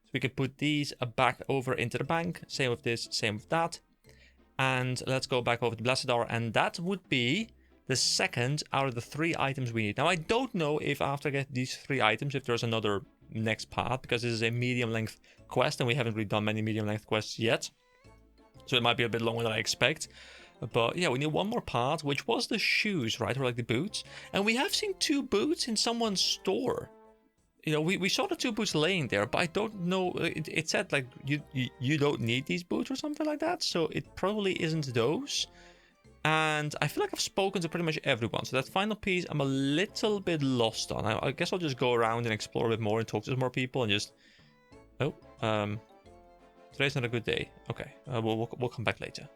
So we can put these back over into the bank. Same with this, same with that. And let's go back over to Blassadar. And that would be the second out of the 3 items we need. Now, I don't know if after I get these 3 items, if there's another next part, because this is a medium-length quest, and we haven't really done many medium-length quests yet. So it might be a bit longer than I expect. But yeah, we need one more part, which was the shoes, right? Or like the boots. And we have seen 2 boots in someone's store. We saw the 2 boots laying there, but I don't know. It said like you don't need these boots or something like that. So it probably isn't those. And I feel like I've spoken to pretty much everyone. So that final piece, I'm a little bit lost on. I guess I'll just go around and explore a bit more and talk to some more people and just... Oh, today's not a good day. Okay, we'll come back later.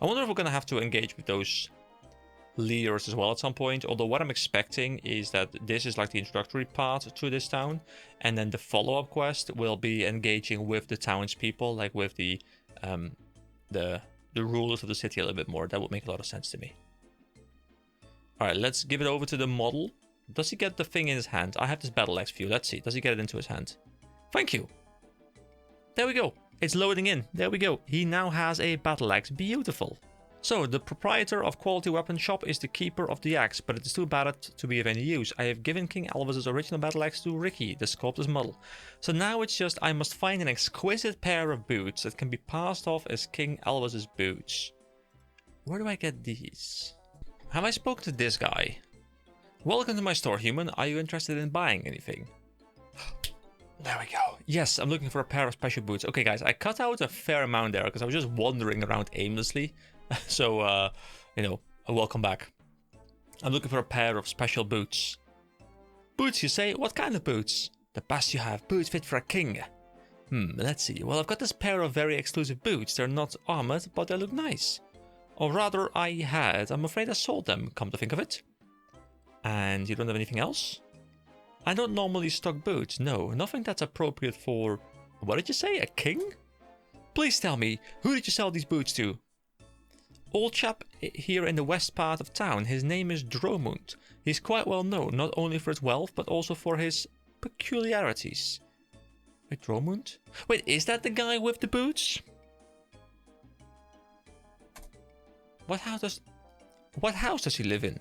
I wonder if we're going to have to engage with those leaders as well at some point. Although what I'm expecting is that this is like the introductory part to this town. And then the follow-up quest will be engaging with the townspeople, like with the rulers of the city a little bit more. That would make a lot of sense to me. Alright, let's give it over to the model. Does he get the thing in his hand? I have this battle axe for you. Let's see. Does he get it into his hand? Thank you. There we go. It's loading in. There we go. He now has a battle axe. Beautiful. So, the proprietor of Quality Weapon Shop is the keeper of the axe, but it is too battered to be of any use. I have given King Elvis' original battle axe to Ricky, the sculptor's model. So now it's just I must find an exquisite pair of boots that can be passed off as King Elvis' boots. Where do I get these? Have I spoken to this guy? Welcome to my store, human. Are you interested in buying anything? There we go. Yes, I'm looking for a pair of special boots. Okay, guys, I cut out a fair amount there because I was just wandering around aimlessly. So, you know, welcome back. I'm looking for a pair of special boots. Boots, you say? What kind of boots? The best you have. Boots fit for a king. Let's see. Well, I've got this pair of very exclusive boots. They're not armored, but they look nice. Or rather, I'm afraid I sold them, come to think of it. And you don't have anything else? I don't normally stock boots, no. Nothing that's appropriate for... What did you say? A king? Please tell me, who did you sell these boots to? Old chap here in the west part of town. His name is Dromund. He's quite well known, not only for his wealth, but also for his peculiarities. Wait, Dromund? Wait, is that the guy with the boots? What house does he live in?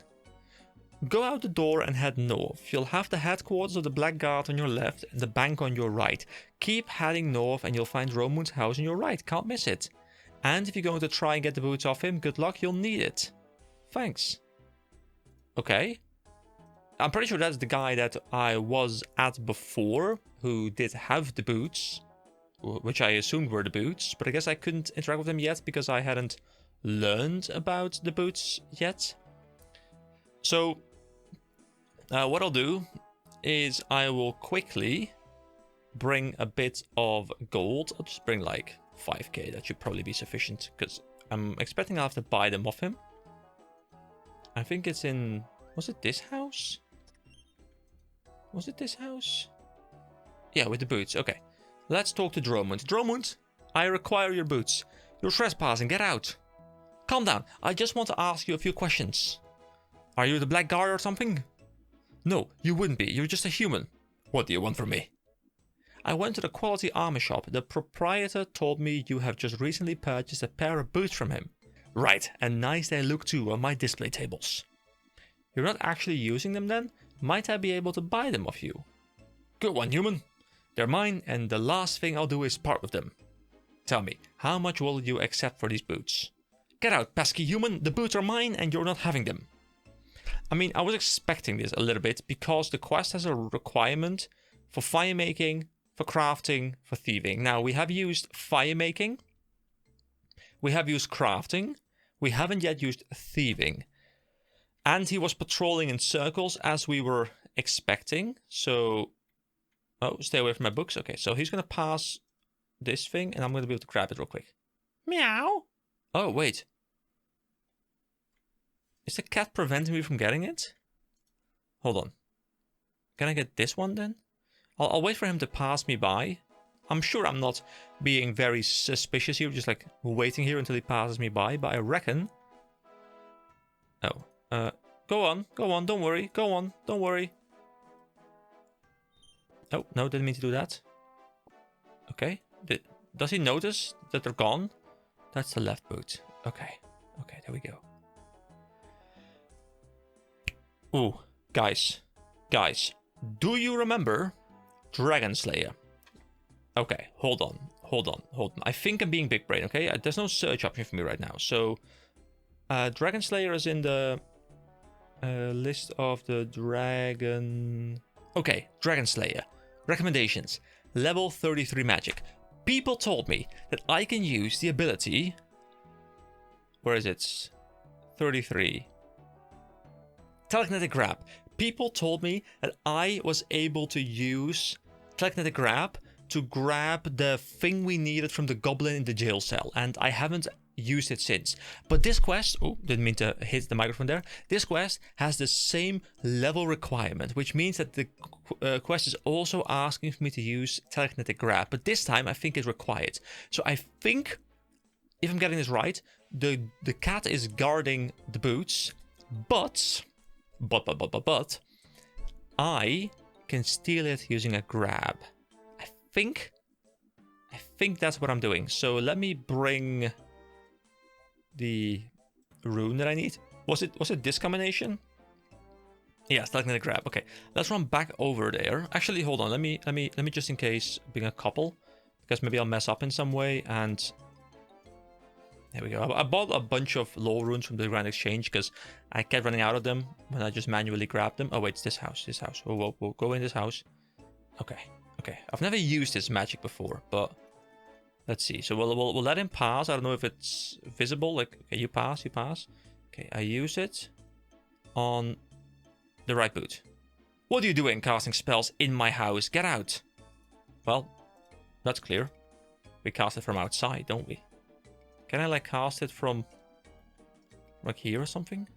Go out the door and head north. You'll have the headquarters of the Black Guard on your left and the bank on your right. Keep heading north and you'll find Dromund's house on your right. Can't miss it. And if you're going to try and get the boots off him, good luck, you'll need it. Thanks. Okay. I'm pretty sure that's the guy that I was at before, who did have the boots, which I assumed were the boots, but I guess I couldn't interact with him yet because I hadn't learned about the boots yet. So, what I'll do is I will quickly bring a bit of gold. I'll just bring like 5k. That should probably be sufficient because I'm expecting I'll have to buy them off him. I think it's in... Was it this house? Was it this house? Yeah, with the boots. Okay. Let's talk to Dromund. Dromund, I require your boots. You're trespassing. Get out. Calm down. I just want to ask you a few questions. Are you the Black Guard or something? No, you wouldn't be. You're just a human. What do you want from me? I went to the quality armor shop. The proprietor told me you have just recently purchased a pair of boots from him. Right, and nice they look too on my display tables. You're not actually using them then? Might I be able to buy them off you? Good one, human. They're mine, and the last thing I'll do is part with them. Tell me, how much will you accept for these boots? Get out, pesky human. The boots are mine, and you're not having them. I mean, I was expecting this a little bit because the quest has a requirement for fire making, for crafting, for thieving. Now, we have used fire making. We have used crafting. We haven't yet used thieving. And he was patrolling in circles as we were expecting. So, oh, stay away from my books. Okay, so he's going to pass this thing and I'm going to be able to grab it real quick. Meow. Oh, wait. Is the cat preventing me from getting it? Hold on. Can I get this one then? I'll wait for him to pass me by. I'm sure I'm not being very suspicious here, just like waiting here until he passes me by, but I reckon... Oh, go on, don't worry, go on, don't worry. Oh, no, didn't mean to do that. Okay, does he notice that they're gone? That's the left boot. Okay, there we go. Ooh, guys, do you remember Dragon Slayer? Okay, hold on. I think I'm being big brain, okay? There's no search option for me right now. So, Dragon Slayer is in the list of the dragon... Okay, Dragon Slayer. Recommendations. Level 33 magic. People told me that I can use the ability... Where is it? 33. Telekinetic grab. People told me that I was able to use telekinetic grab to grab the thing we needed from the goblin in the jail cell, and I haven't used it since. But this quest, oh, didn't mean to hit the microphone there. This quest has the same level requirement, which means that the quest is also asking for me to use telekinetic grab, but this time I think it's required. So I think, if I'm getting this right, the cat is guarding the boots, but I can steal it using a grab. I think that's what I'm doing. So let me bring the rune that I need. Was it this combination? Yes, telekinetic grab. Okay, let's run back over there. Actually, hold on. Let me just in case bring a couple, because maybe I'll mess up in some way. And There we go. I bought a bunch of low runes from the Grand Exchange because I kept running out of them when I just manually grabbed them. Oh wait, it's this house. This house. We'll go in this house. Okay. Okay. I've never used this magic before, but let's see. So we'll let him pass. I don't know if it's visible. Like, okay, you pass. You pass. Okay, I use it on the right boot. What are you doing, casting spells in my house? Get out. Well, that's clear. We cast it from outside, don't we? Can I, like, cast it from, like, here or something?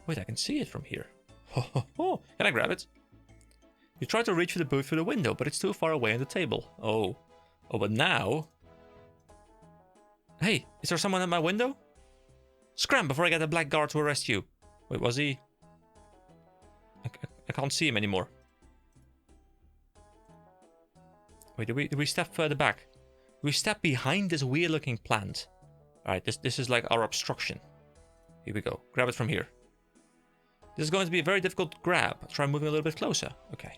Wait, I can see it from here. Can I grab it? You try to reach for the boot through the window, but it's too far away on the table. Oh, but now... Hey, is there someone at my window? Scram before I get a black guard to arrest you. Wait, was he... I can't see him anymore. Wait, did we step further back? We step behind this weird-looking plant. Alright, this is like our obstruction. Here we go. Grab it from here. This is going to be a very difficult grab. Try moving a little bit closer. Okay.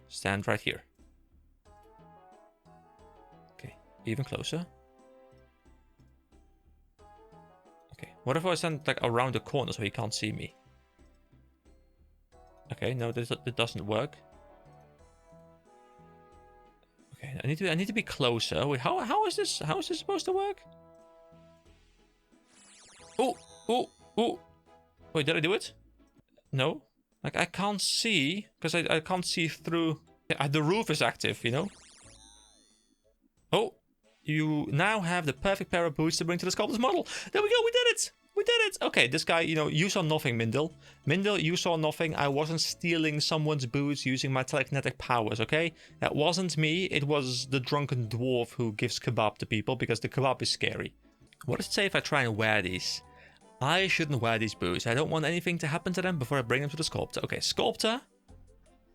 Stand right here. Okay, even closer. Okay, what if I stand like around the corner so he can't see me? Okay, no, this doesn't work. Okay, I need to be closer. Wait, how is this supposed to work? Oh. Wait, did I do it? No. Like, I can't see because I can't see through. The roof is active, you know. Oh, you now have the perfect pair of boots to bring to the sculptor's model. There we go. We did it. We did it! Okay, this guy, you know, you saw nothing, Mindel. Mindel, you saw nothing. I wasn't stealing someone's boots using my telekinetic powers, okay? That wasn't me. It was the drunken dwarf who gives kebab to people because the kebab is scary. What does it say if I try and wear these? I shouldn't wear these boots. I don't want anything to happen to them before I bring them to the sculptor. Okay, sculptor.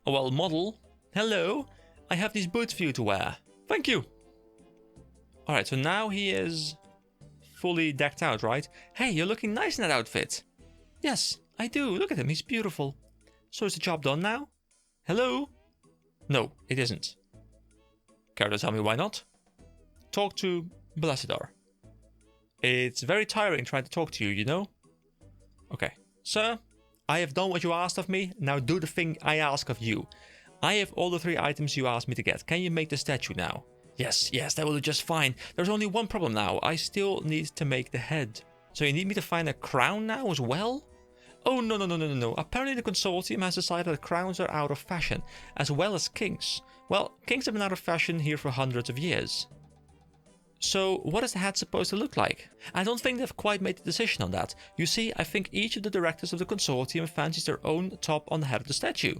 Oh, well, model. Hello. I have these boots for you to wear. Thank you. Alright, so now he is... fully decked out, right? Hey, you're looking nice in that outfit. Yes, I do. Look at him. He's beautiful. So is the job done now? Hello? No, it isn't. Care to tell me why not? Talk to Blessidar. It's very tiring trying to talk to you, you know? Okay. Sir, I have done what you asked of me. Now do the thing I ask of you. I have all the 3 items you asked me to get. Can you make the statue now? Yes, that will do just fine. There's only one problem now. I still need to make the head. So you need me to find a crown now as well? Oh, no. Apparently the consortium has decided that crowns are out of fashion, as well as kings. Well, kings have been out of fashion here for hundreds of years. So what is the head supposed to look like? I don't think they've quite made the decision on that. You see, I think each of the directors of the consortium fancies their own top on the head of the statue.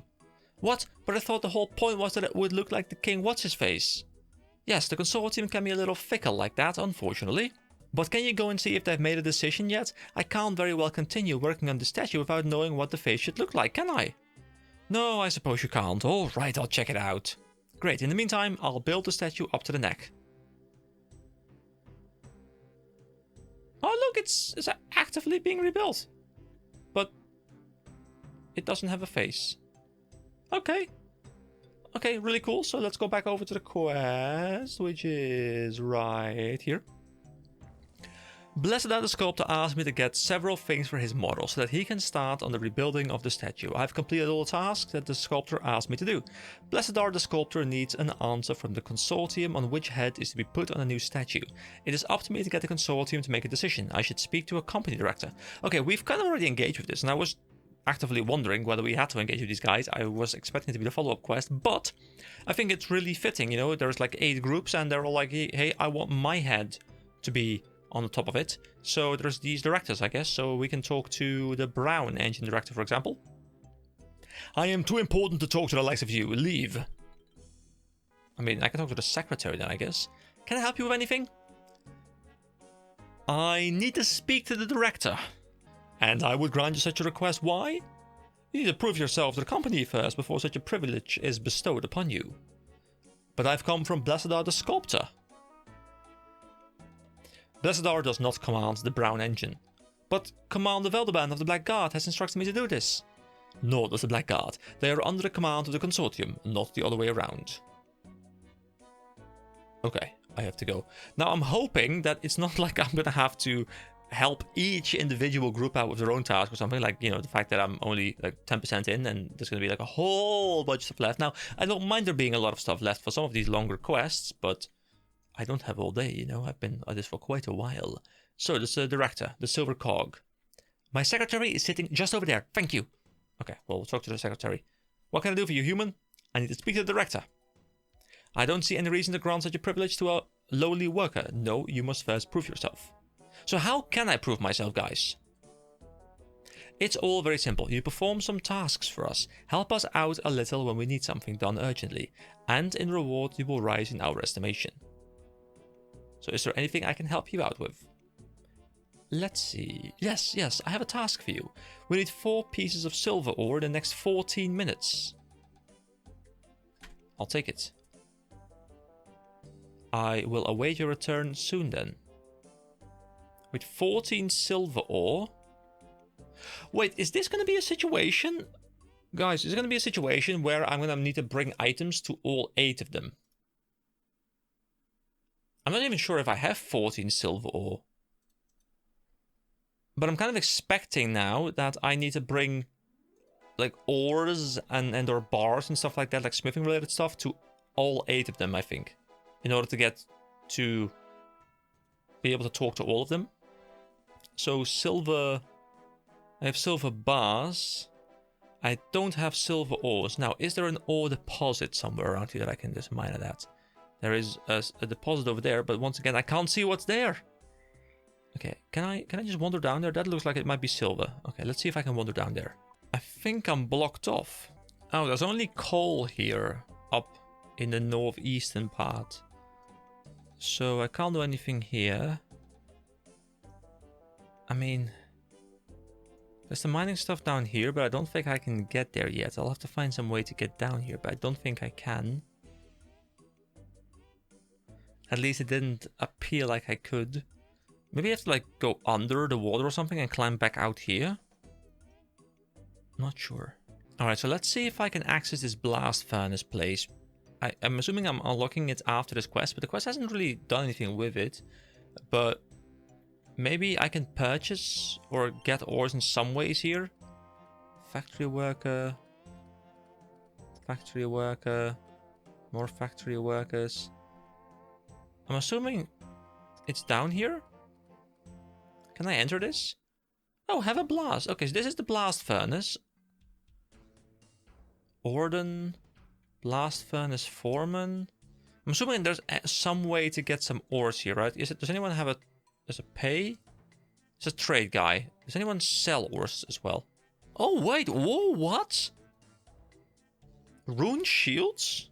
What? But I thought the whole point was that it would look like the king what's-his-face. Yes, the consortium can be a little fickle like that, unfortunately. But can you go and see if they've made a decision yet? I can't very well continue working on the statue without knowing what the face should look like, can I? No, I suppose you can't. Alright, I'll check it out. Great, in the meantime, I'll build the statue up to the neck. Oh look, it's actively being rebuilt. But it doesn't have a face. Okay, really cool. So let's go back over to the quest, which is right here. Blessidar the sculptor asked me to get several things for his model so that he can start on the rebuilding of the statue. I've completed all the tasks that the sculptor asked me to do. Blessidar the sculptor needs an answer from the consortium on which head is to be put on a new statue. It is up to me to get the consortium to make a decision. I should speak to a company director. Okay, we've kind of already engaged with this, and I was actively wondering whether we had to engage with these guys. I was expecting it to be the follow-up quest, but I think it's really fitting, you know. There's like 8 groups and they're all like, hey, I want my head to be on the top of it. So there's these directors, I guess. So we can talk to the Brown engine director, for example. I am too important to talk to the likes of you. Leave. I mean, I can talk to the secretary then, I guess. Can I help you with anything? I need to speak to the director. And I would grant you such a request. Why? You need to prove yourself to the company first before such a privilege is bestowed upon you. But I've come from Blessidar the sculptor. Blessidar does not command the Brown engine. But Commander Veldeband of the Black Guard has instructed me to do this. Nor does the Black Guard. They are under the command of the consortium, not the other way around. Okay. I have to go. Now, I'm hoping that it's not like I'm gonna have to help each individual group out with their own task or something. Like, you know, the fact that I'm only like 10% in and there's gonna be like a whole bunch of stuff left. Now, I don't mind there being a lot of stuff left for some of these longer quests, but I don't have all day, you know. I've been at this for quite a while. So, this director, the silver cog. My secretary is sitting just over there. Thank you. Okay, well, we'll talk to the secretary. What can I do for you, human? I need to speak to the director. I don't see any reason to grant such a privilege to a lowly worker. No, you must first prove yourself. So how can I prove myself, guys? It's all very simple. You perform some tasks for us. Help us out a little when we need something done urgently. And in reward, you will rise in our estimation. So is there anything I can help you out with? Let's see. Yes, I have a task for you. We need 4 pieces of silver ore in the next 14 minutes. I'll take it. I will await your return soon then. With 14 silver ore. Wait, is this going to be a situation? Guys, is it going to be a situation where I'm going to need to bring items to all 8 of them? I'm not even sure if I have 14 silver ore. But I'm kind of expecting now that I need to bring like ores and or bars and stuff like that, like smithing related stuff, to all 8 of them, I think. In order to get to be able to talk to all of them. So silver, I have silver bars. I don't have silver ores. Now, is there an ore deposit somewhere around here that I can just mine at that? There is a deposit over there, but once again, I can't see what's there. Okay, can I just wander down there? That looks like it might be silver. Okay, let's see if I can wander down there. I think I'm blocked off. Oh, there's only coal here up in the northeastern part. So I can't do anything here. I mean, there's the mining stuff down here, but I don't think I can get there yet. I'll have to find some way to get down here, but I don't think I can. At least it didn't appear like I could. Maybe I have to like go under the water or something and climb back out here. Not sure. Alright, so let's see if I can access this blast furnace place. I'm assuming I'm unlocking it after this quest, but the quest hasn't really done anything with it. But maybe I can purchase or get ores in some ways here. Factory worker. Factory worker. More factory workers. I'm assuming it's down here. Can I enter this? Oh, have a blast. Okay, so this is the blast furnace. Orden. Blast furnace foreman. I'm assuming there's some way to get some ores here, right? Does anyone have a... There's a pay? It's a trade guy. Does anyone sell ores as well? Oh, wait. Whoa, what? Rune shields?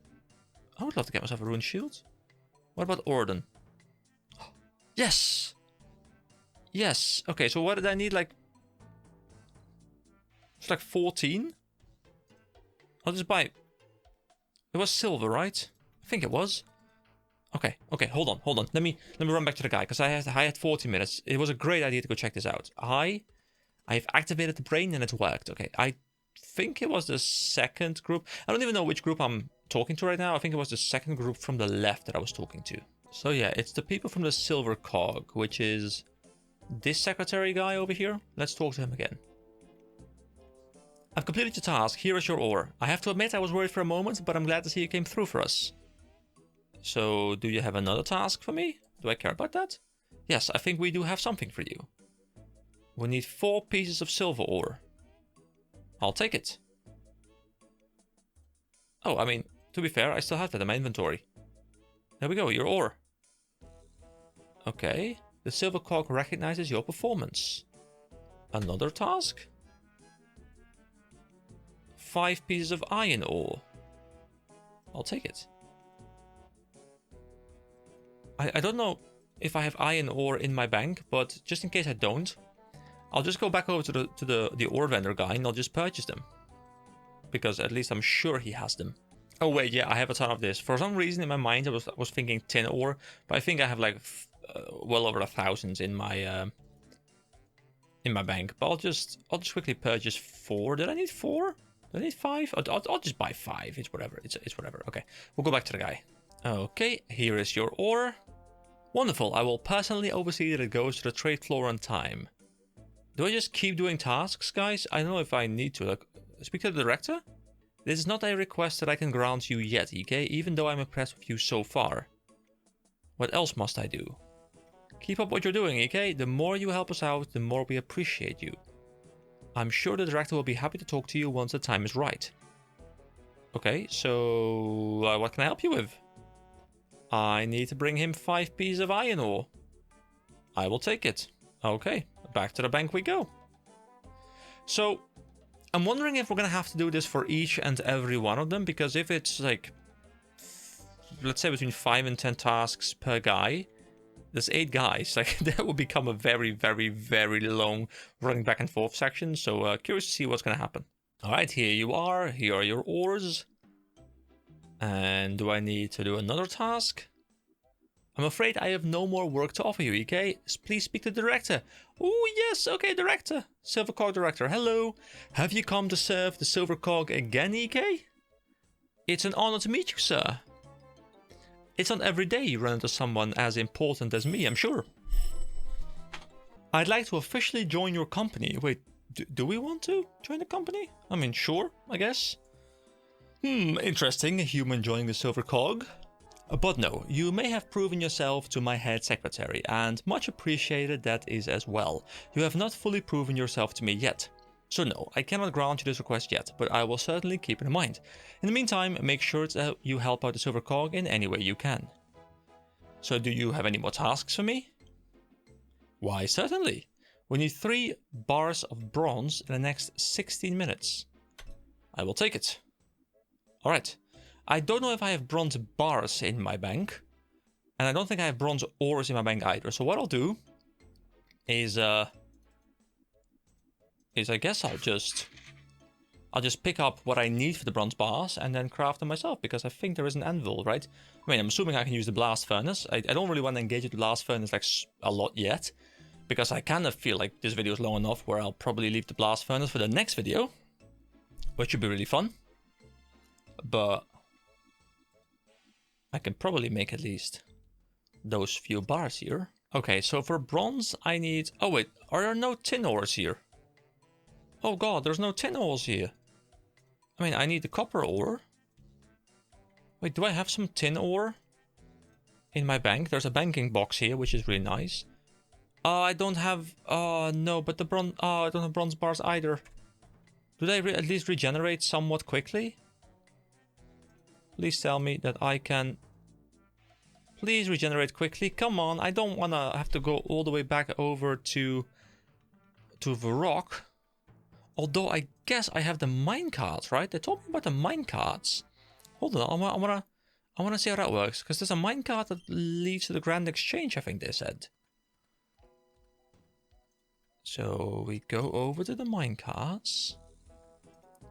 I would love to get myself a rune shield. What about Orden? Yes! Yes. Okay, so what did I need? Like... It's like 14? I'll just buy... It was silver, right? I think it was. Okay, hold on. Let me run back to the guy, because I had 40 minutes. It was a great idea to go check this out. I've activated the brain and it worked. Okay, I think it was the second group. I don't even know which group I'm talking to right now. I think it was the second group from the left that I was talking to. So yeah, it's the people from the silver cog, which is this secretary guy over here. Let's talk to him again. I've completed your task. Here is your ore. I have to admit I was worried for a moment, but I'm glad to see you came through for us. So, do you have another task for me? Do I care about that? Yes, I think we do have something for you. We need 4 pieces of silver ore. I'll take it. Oh, I mean, to be fair, I still have that in my inventory. There we go, your ore. Okay, the silver cog recognizes your performance. Another task? 5 pieces of iron ore. I'll take it. I don't know if I have iron ore in my bank, but just in case I don't, I'll just go back over to the ore vendor guy and I'll just purchase them. Because at least I'm sure he has them. Oh wait, yeah, I have a ton of this. For some reason in my mind I was thinking tin ore, but I think I have like well over 1,000 in my bank. But I'll just quickly purchase 4. Did I need 4? Did I need 5? I'll just buy 5. It's whatever. It's whatever. Okay, we'll go back to the guy. Okay, here is your ore. Wonderful, I will personally oversee that it goes to the trade floor on time. Do I just keep doing tasks, guys? I don't know if I need to. Like, speak to the director? This is not a request that I can grant you yet, EK, even though I'm impressed with you so far. What else must I do? Keep up what you're doing, EK. The more you help us out, the more we appreciate you. I'm sure the director will be happy to talk to you once the time is right. Okay, so what can I help you with? I need to bring him 5 pieces of iron ore. I will take it. Okay, back to the bank we go. So, I'm wondering if we're gonna have to do this for each and every one of them, because if it's like, let's say between 5 and 10 tasks per guy, there's 8 guys, like that will become a very, very, very long running back and forth section, so curious to see what's gonna happen. Alright, here you are, here are your ores. And do I need to do another task? I'm afraid I have no more work to offer you, EK. Please speak to the director. Oh, yes, okay, director. Silver Cog director, hello. Have you come to serve the Silver Cog again, EK? It's an honor to meet you, sir. It's not every day you run into someone as important as me, I'm sure. I'd like to officially join your company. Wait, do we want to join the company? I mean, sure, I guess. Interesting, a human joining the Silver Cog. But no, you may have proven yourself to my head secretary, and much appreciated that is as well. You have not fully proven yourself to me yet. So no, I cannot grant you this request yet, but I will certainly keep it in mind. In the meantime, make sure that you help out the Silver Cog in any way you can. So do you have any more tasks for me? Why, certainly. We need 3 bars of bronze in the next 16 minutes. I will take it. Alright, I don't know if I have bronze bars in my bank, and I don't think I have bronze ores in my bank either. So what I'll do is I guess I'll just pick up what I need for the bronze bars and then craft them myself, because I think there is an anvil, right? I mean, I'm assuming I can use the blast furnace. I don't really want to engage with the blast furnace like a lot yet, because I kind of feel like this video is long enough where I'll probably leave the blast furnace for the next video, which should be really fun. But I can probably make at least those few bars here. Okay, so for bronze I need... Oh wait, are there no tin ores here? Oh god, there's no tin ores here. I mean, I need the copper ore. Wait, do I have some tin ore in my bank? There's a banking box here, which is really nice. I don't have... no, but the bronze... I don't have bronze bars either. Do they at least regenerate somewhat quickly? Please tell me that I can... Please regenerate quickly. Come on, I don't want to have to go all the way back over to the rock. Although I guess I have the minecarts, right? They told me about the minecarts. Hold on, I wanna see how that works. Because there's a minecart that leads to the Grand Exchange, I think they said. So we go over to the minecarts.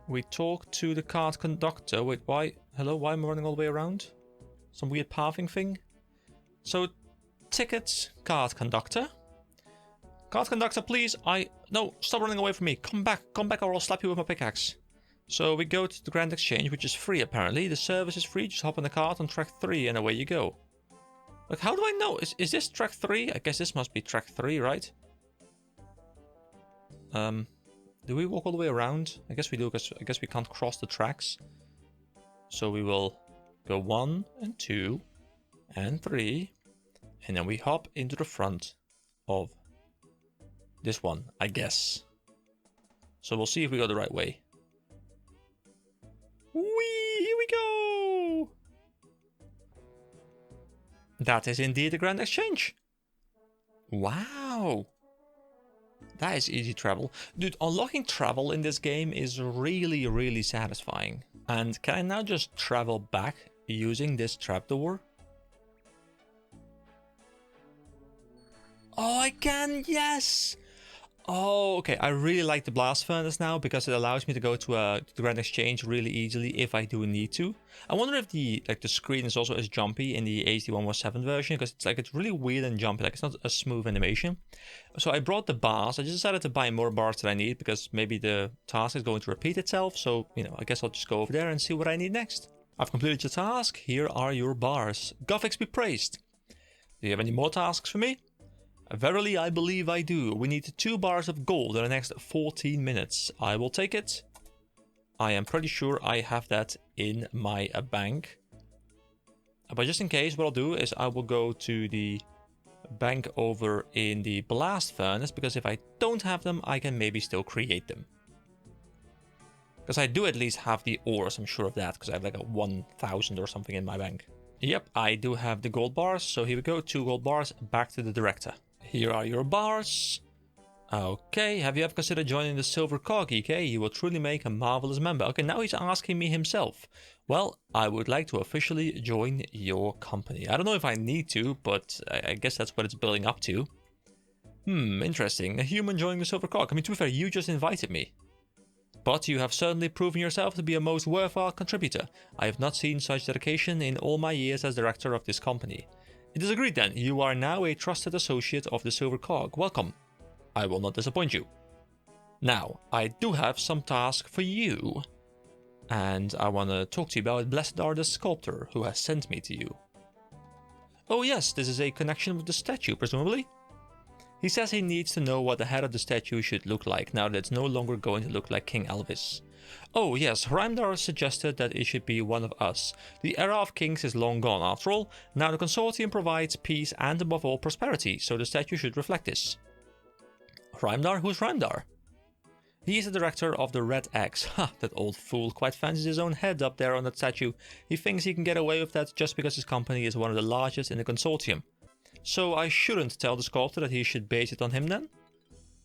We talk to the cart conductor. Wait, why? Hello, why am I running all the way around? Some weird pathing thing. So, tickets, cart conductor. Cart conductor, please. No, stop running away from me. Come back, or I'll slap you with my pickaxe. So we go to the Grand Exchange, which is free apparently. The service is free. Just hop on the cart on track 3 and away you go. Like, how do I know? Is this track 3? I guess this must be track 3, right? Do we walk all the way around? I guess we do, because I guess we can't cross the tracks. So we will go 1 and 2 and 3, and then we hop into the front of this one, I guess. So we'll see if we go the right way. Whee! Here we go! That is indeed the Grand Exchange. Wow! That is easy travel. Dude, unlocking travel in this game is really, really satisfying. And can I now just travel back using this trapdoor? Oh, I can, yes! Oh, okay. I really like the blast furnace now because it allows me to go to the Grand Exchange really easily if I do need to. I wonder if the screen is also as jumpy in the HD117 version, because it's really weird and jumpy. Like, it's not a smooth animation. So I brought the bars. I just decided to buy more bars than I need because maybe the task is going to repeat itself. So, you know, I guess I'll just go over there and see what I need next. I've completed your task. Here are your bars. Gothics be praised. Do you have any more tasks for me? Verily, I believe I do. We need 2 bars of gold in the next 14 minutes. I will take it. I am pretty sure I have that in my bank. But just in case, what I'll do is I will go to the bank over in the blast furnace, because if I don't have them, I can maybe still create them. Because I do at least have the ores, I'm sure of that, because I have like a 1,000 or something in my bank. Yep, I do have the gold bars, so here we go, 2 gold bars, back to the director. Here are your bars. Okay, have you ever considered joining the Silver Cog, EK? You will truly make a marvelous member. Okay, now he's asking me himself. Well, I would like to officially join your company. I don't know if I need to, but I guess that's what it's building up to. Interesting. A human joining the Silver Cog. I mean, to be fair, you just invited me. But you have certainly proven yourself to be a most worthwhile contributor. I have not seen such dedication in all my years as director of this company. It is agreed then, you are now a trusted associate of the Silver Cog. Welcome. I will not disappoint you. Now, I do have some task for you. And I want to talk to you about Blessed are the Sculptor, who has sent me to you. Oh yes, this is a connection with the statue, presumably? He says he needs to know what the head of the statue should look like, now that it's no longer going to look like King Elvis. Oh yes, Hrimdar suggested that it should be one of us. The era of kings is long gone, after all. Now the consortium provides peace and above all prosperity, so the statue should reflect this. Hrimdar? Who's Hrimdar? He is the director of the Red Axe. Ha, that old fool quite fancies his own head up there on that statue. He thinks he can get away with that just because his company is one of the largest in the consortium. So I shouldn't tell the sculptor that he should base it on him then?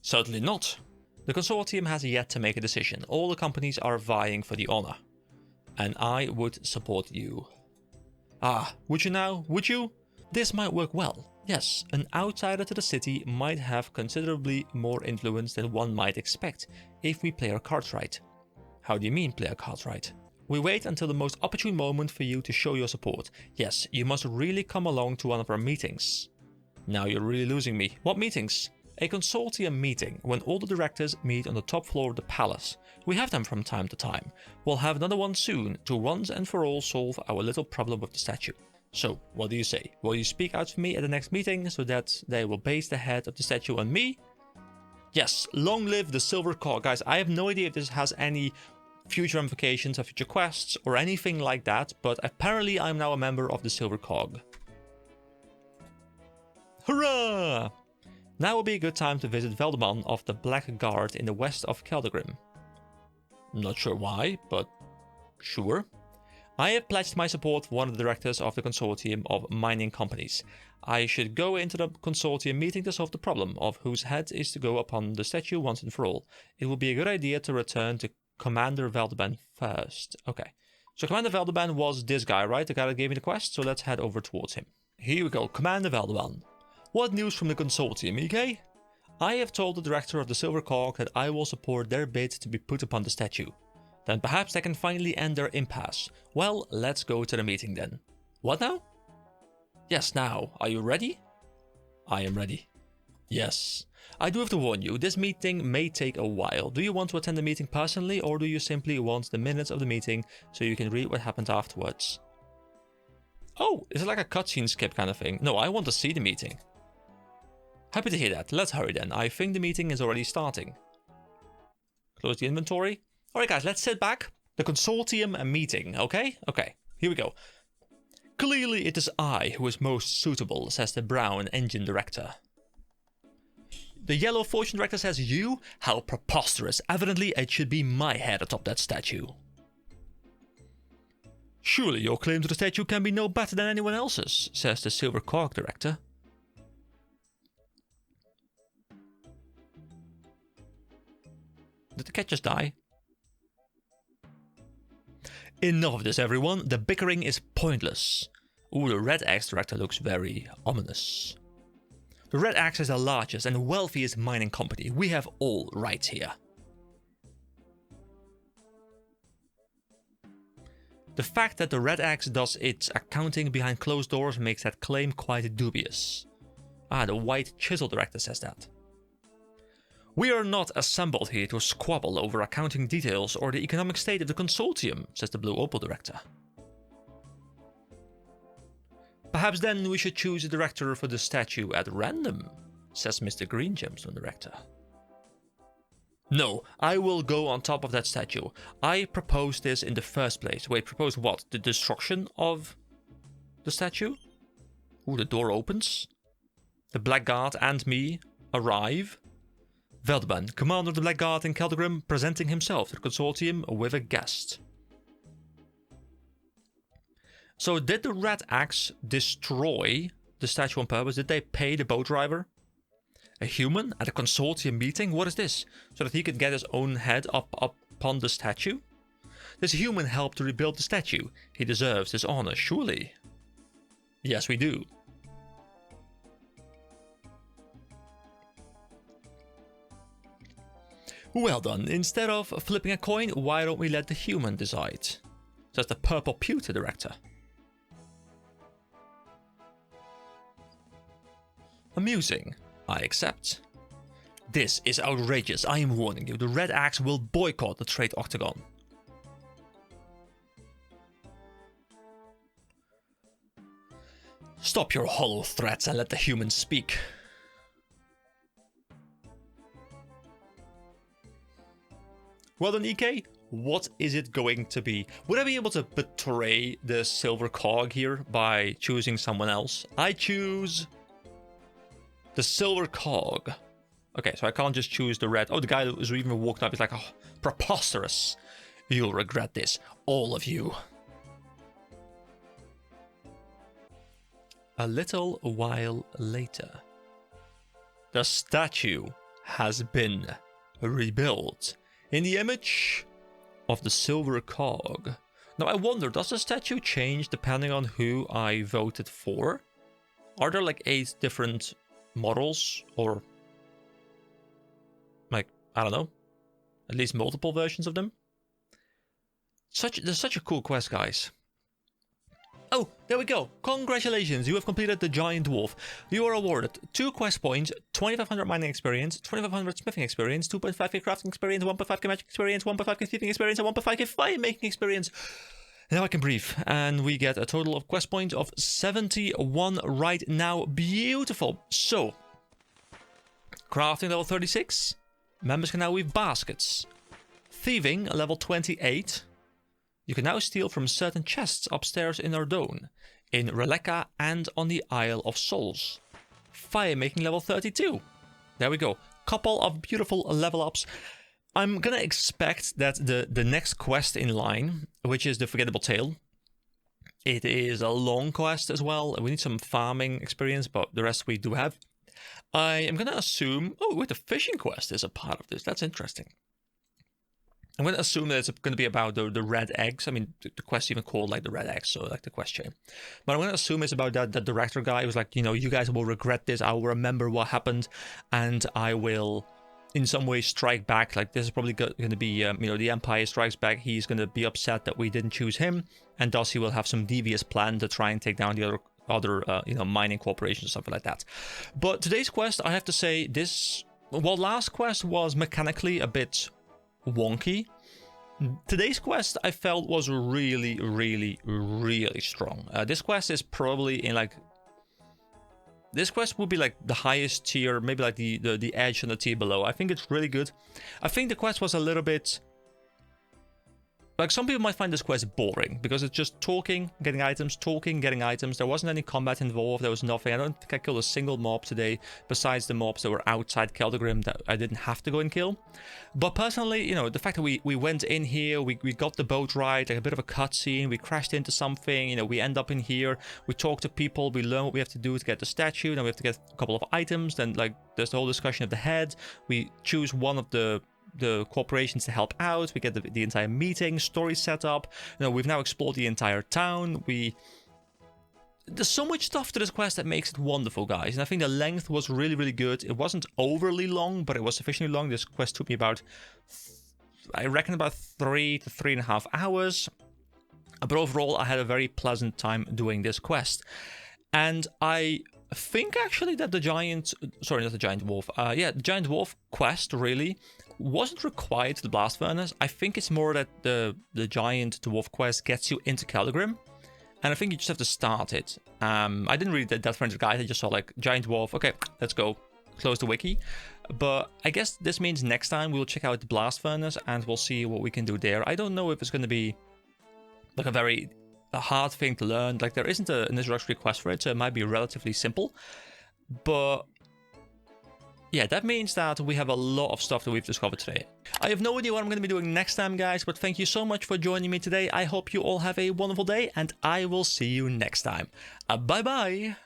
Certainly not. The consortium has yet to make a decision. All the companies are vying for the honor. And I would support you. Ah, would you now? Would you? This might work well. Yes, an outsider to the city might have considerably more influence than one might expect if we play our cards right. How do you mean play our cards right? We wait until the most opportune moment for you to show your support. Yes, you must really come along to one of our meetings. Now you're really losing me. What meetings? A consortium meeting, when all the directors meet on the top floor of the palace. We have them from time to time. We'll have another one soon, to once and for all solve our little problem with the statue. So, what do you say? Will you speak out for me at the next meeting, so that they will base the head of the statue on me? Yes, long live the Silver Cog. Guys, I have no idea if this has any future ramifications or future quests or anything like that, but apparently I'm now a member of the Silver Cog. Hurrah! Now will be a good time to visit Veldeman of the Black Guard in the west of Keldagrim. Not sure why, but sure. I have pledged my support for one of the directors of the consortium of mining companies. I should go into the consortium meeting to solve the problem of whose head is to go upon the statue once and for all. It would be a good idea to return to Commander Veldeban first. Okay, so Commander Veldeban was this guy, right? The guy that gave me the quest, so let's head over towards him. Here we go, Commander Veldeban. What news from the consortium, EK? I have told the director of the Silver Cog that I will support their bid to be put upon the statue. Then perhaps they can finally end their impasse. Well, let's go to the meeting then. What now? Yes, now. Are you ready? I am ready. Yes. I do have to warn you, this meeting may take a while. Do you want to attend the meeting personally, or do you simply want the minutes of the meeting so you can read what happened afterwards? Oh, is it like a cutscene skip kind of thing? No, I want to see the meeting. Happy to hear that. Let's hurry then. I think the meeting is already starting. Close the inventory. Alright guys, let's sit back. The consortium meeting, okay? Okay, here we go. Clearly it is I who is most suitable, says the brown engine director. The yellow fortune director says you? How preposterous. Evidently it should be my head atop that statue. Surely your claim to the statue can be no better than anyone else's, says the silver cog director. Did the cat just die? Enough of this, everyone. The bickering is pointless. Ooh, the Red Axe director looks very ominous. The Red Axe is the largest and wealthiest mining company. We have all rights here. The fact that the Red Axe does its accounting behind closed doors makes that claim quite dubious. Ah, the White Chisel director says that. We are not assembled here to squabble over accounting details or the economic state of the consortium, says the Blue Opal director. Perhaps then we should choose a director for the statue at random, says Mr. Green Gemstone Director. No, I will go on top of that statue. I proposed this in the first place. Wait, propose what? The destruction of the statue? Ooh, the door opens. The Blackguard and me arrive. Veldeban, commander of the Blackguard in Keldagrim, presenting himself to the consortium with a guest. So did the Red Axe destroy the statue on purpose? Did they pay the boat driver? A human at a consortium meeting? What is this? So that he could get his own head up upon the statue? This human helped to rebuild the statue. He deserves this honor, surely. Yes, we do. Well done. Instead of flipping a coin, why don't we let the human decide? Says the Purple Pewter Director. Amusing. I accept. This is outrageous. I am warning you. The Red Axe will boycott the Trade Octagon. Stop your hollow threats and let the humans speak. Well done, EK. What is it going to be? Would I be able to betray the silver cog here by choosing someone else? I choose the silver cog. Okay, so I can't just choose the red. Oh, the guy who's even walked up is like, oh, preposterous. You'll regret this, all of you. A little while later, the statue has been rebuilt in the image of the silver cog. Now I wonder, does the statue change depending on who I voted for? Are there like 8 different models, or like, I don't know, at least multiple versions of them? There's such a cool quest, guys. Oh, there we go. Congratulations, you have completed the Giant Dwarf. You are awarded 2 quest points, 2500 mining experience, 2500 smithing experience, 2.5k crafting experience, 1.5k magic experience, 1.5k thieving experience, and 1.5k fire making experience. Now I can breathe, and we get a total of quest points of 71 right now. Beautiful. So, crafting level 36. Members can now weave baskets. Thieving level 28. You can now steal from certain chests upstairs in Ardone, in Releka, and on the Isle of Souls. Fire making level 32. There we go. Couple of beautiful level ups. I'm gonna expect that the next quest in line, which is the Forgettable Tale, it is a long quest as well. We need some farming experience, but the rest we do have. I am gonna assume... Oh, wait, the fishing quest is a part of this. That's interesting. I'm going to assume that it's going to be about the red eggs. I mean, the quest even called like the red eggs, so like the quest chain. But I'm going to assume it's about that director guy who's like, you know, you guys will regret this. I will remember what happened, and I will in some way strike back. Like, this is probably going to be, you know, the Empire strikes back. He's going to be upset that we didn't choose him, and thus he will have some devious plan to try and take down the other you know, mining corporations or something like that. But today's quest, I have to say, this... Well, last quest was mechanically a bit wonky. Today's quest I felt was really, really, really strong. This quest is probably in like... This quest would be like the highest tier, maybe like the edge and the tier below. I think it's really good. I think the quest was a little bit... Like, some people might find this quest boring, because it's just talking, getting items, talking, getting items. There wasn't any combat involved, there was nothing. I don't think I killed a single mob today, besides the mobs that were outside Keldagrim that I didn't have to go and kill. But personally, you know, the fact that we went in here, we got the boat ride, like a bit of a cutscene, we crashed into something, you know, we end up in here, we talk to people, we learn what we have to do to get the statue, then we have to get a couple of items, then, like, there's the whole discussion of the head, we choose one of the corporations to help out, we get the entire meeting, story set up, you know, we've now explored the entire town, there's so much stuff to this quest that makes it wonderful, guys, and I think the length was really, really good. It wasn't overly long, but it was sufficiently long. This quest took me about, I reckon, about 3 to 3.5 hours, but overall I had a very pleasant time doing this quest. And I think actually that the giant, sorry, not the giant dwarf, yeah, the giant dwarf quest really wasn't required to the blast furnace. I think it's more that the giant dwarf quest gets you into Keldagrim, and I think you just have to start it. I didn't read the Death Frenzy guide, I just saw like giant dwarf. Okay, let's go. Close the wiki. But I guess this means next time we'll check out the blast furnace and we'll see what we can do there. I don't know if it's going to be like a hard thing to learn. Like there isn't an introductory quest for it, so it might be relatively simple. But yeah, that means that we have a lot of stuff that we've discovered today. I have no idea what I'm going to be doing next time, guys, but thank you so much for joining me today. I hope you all have a wonderful day, and I will see you next time. Bye-bye!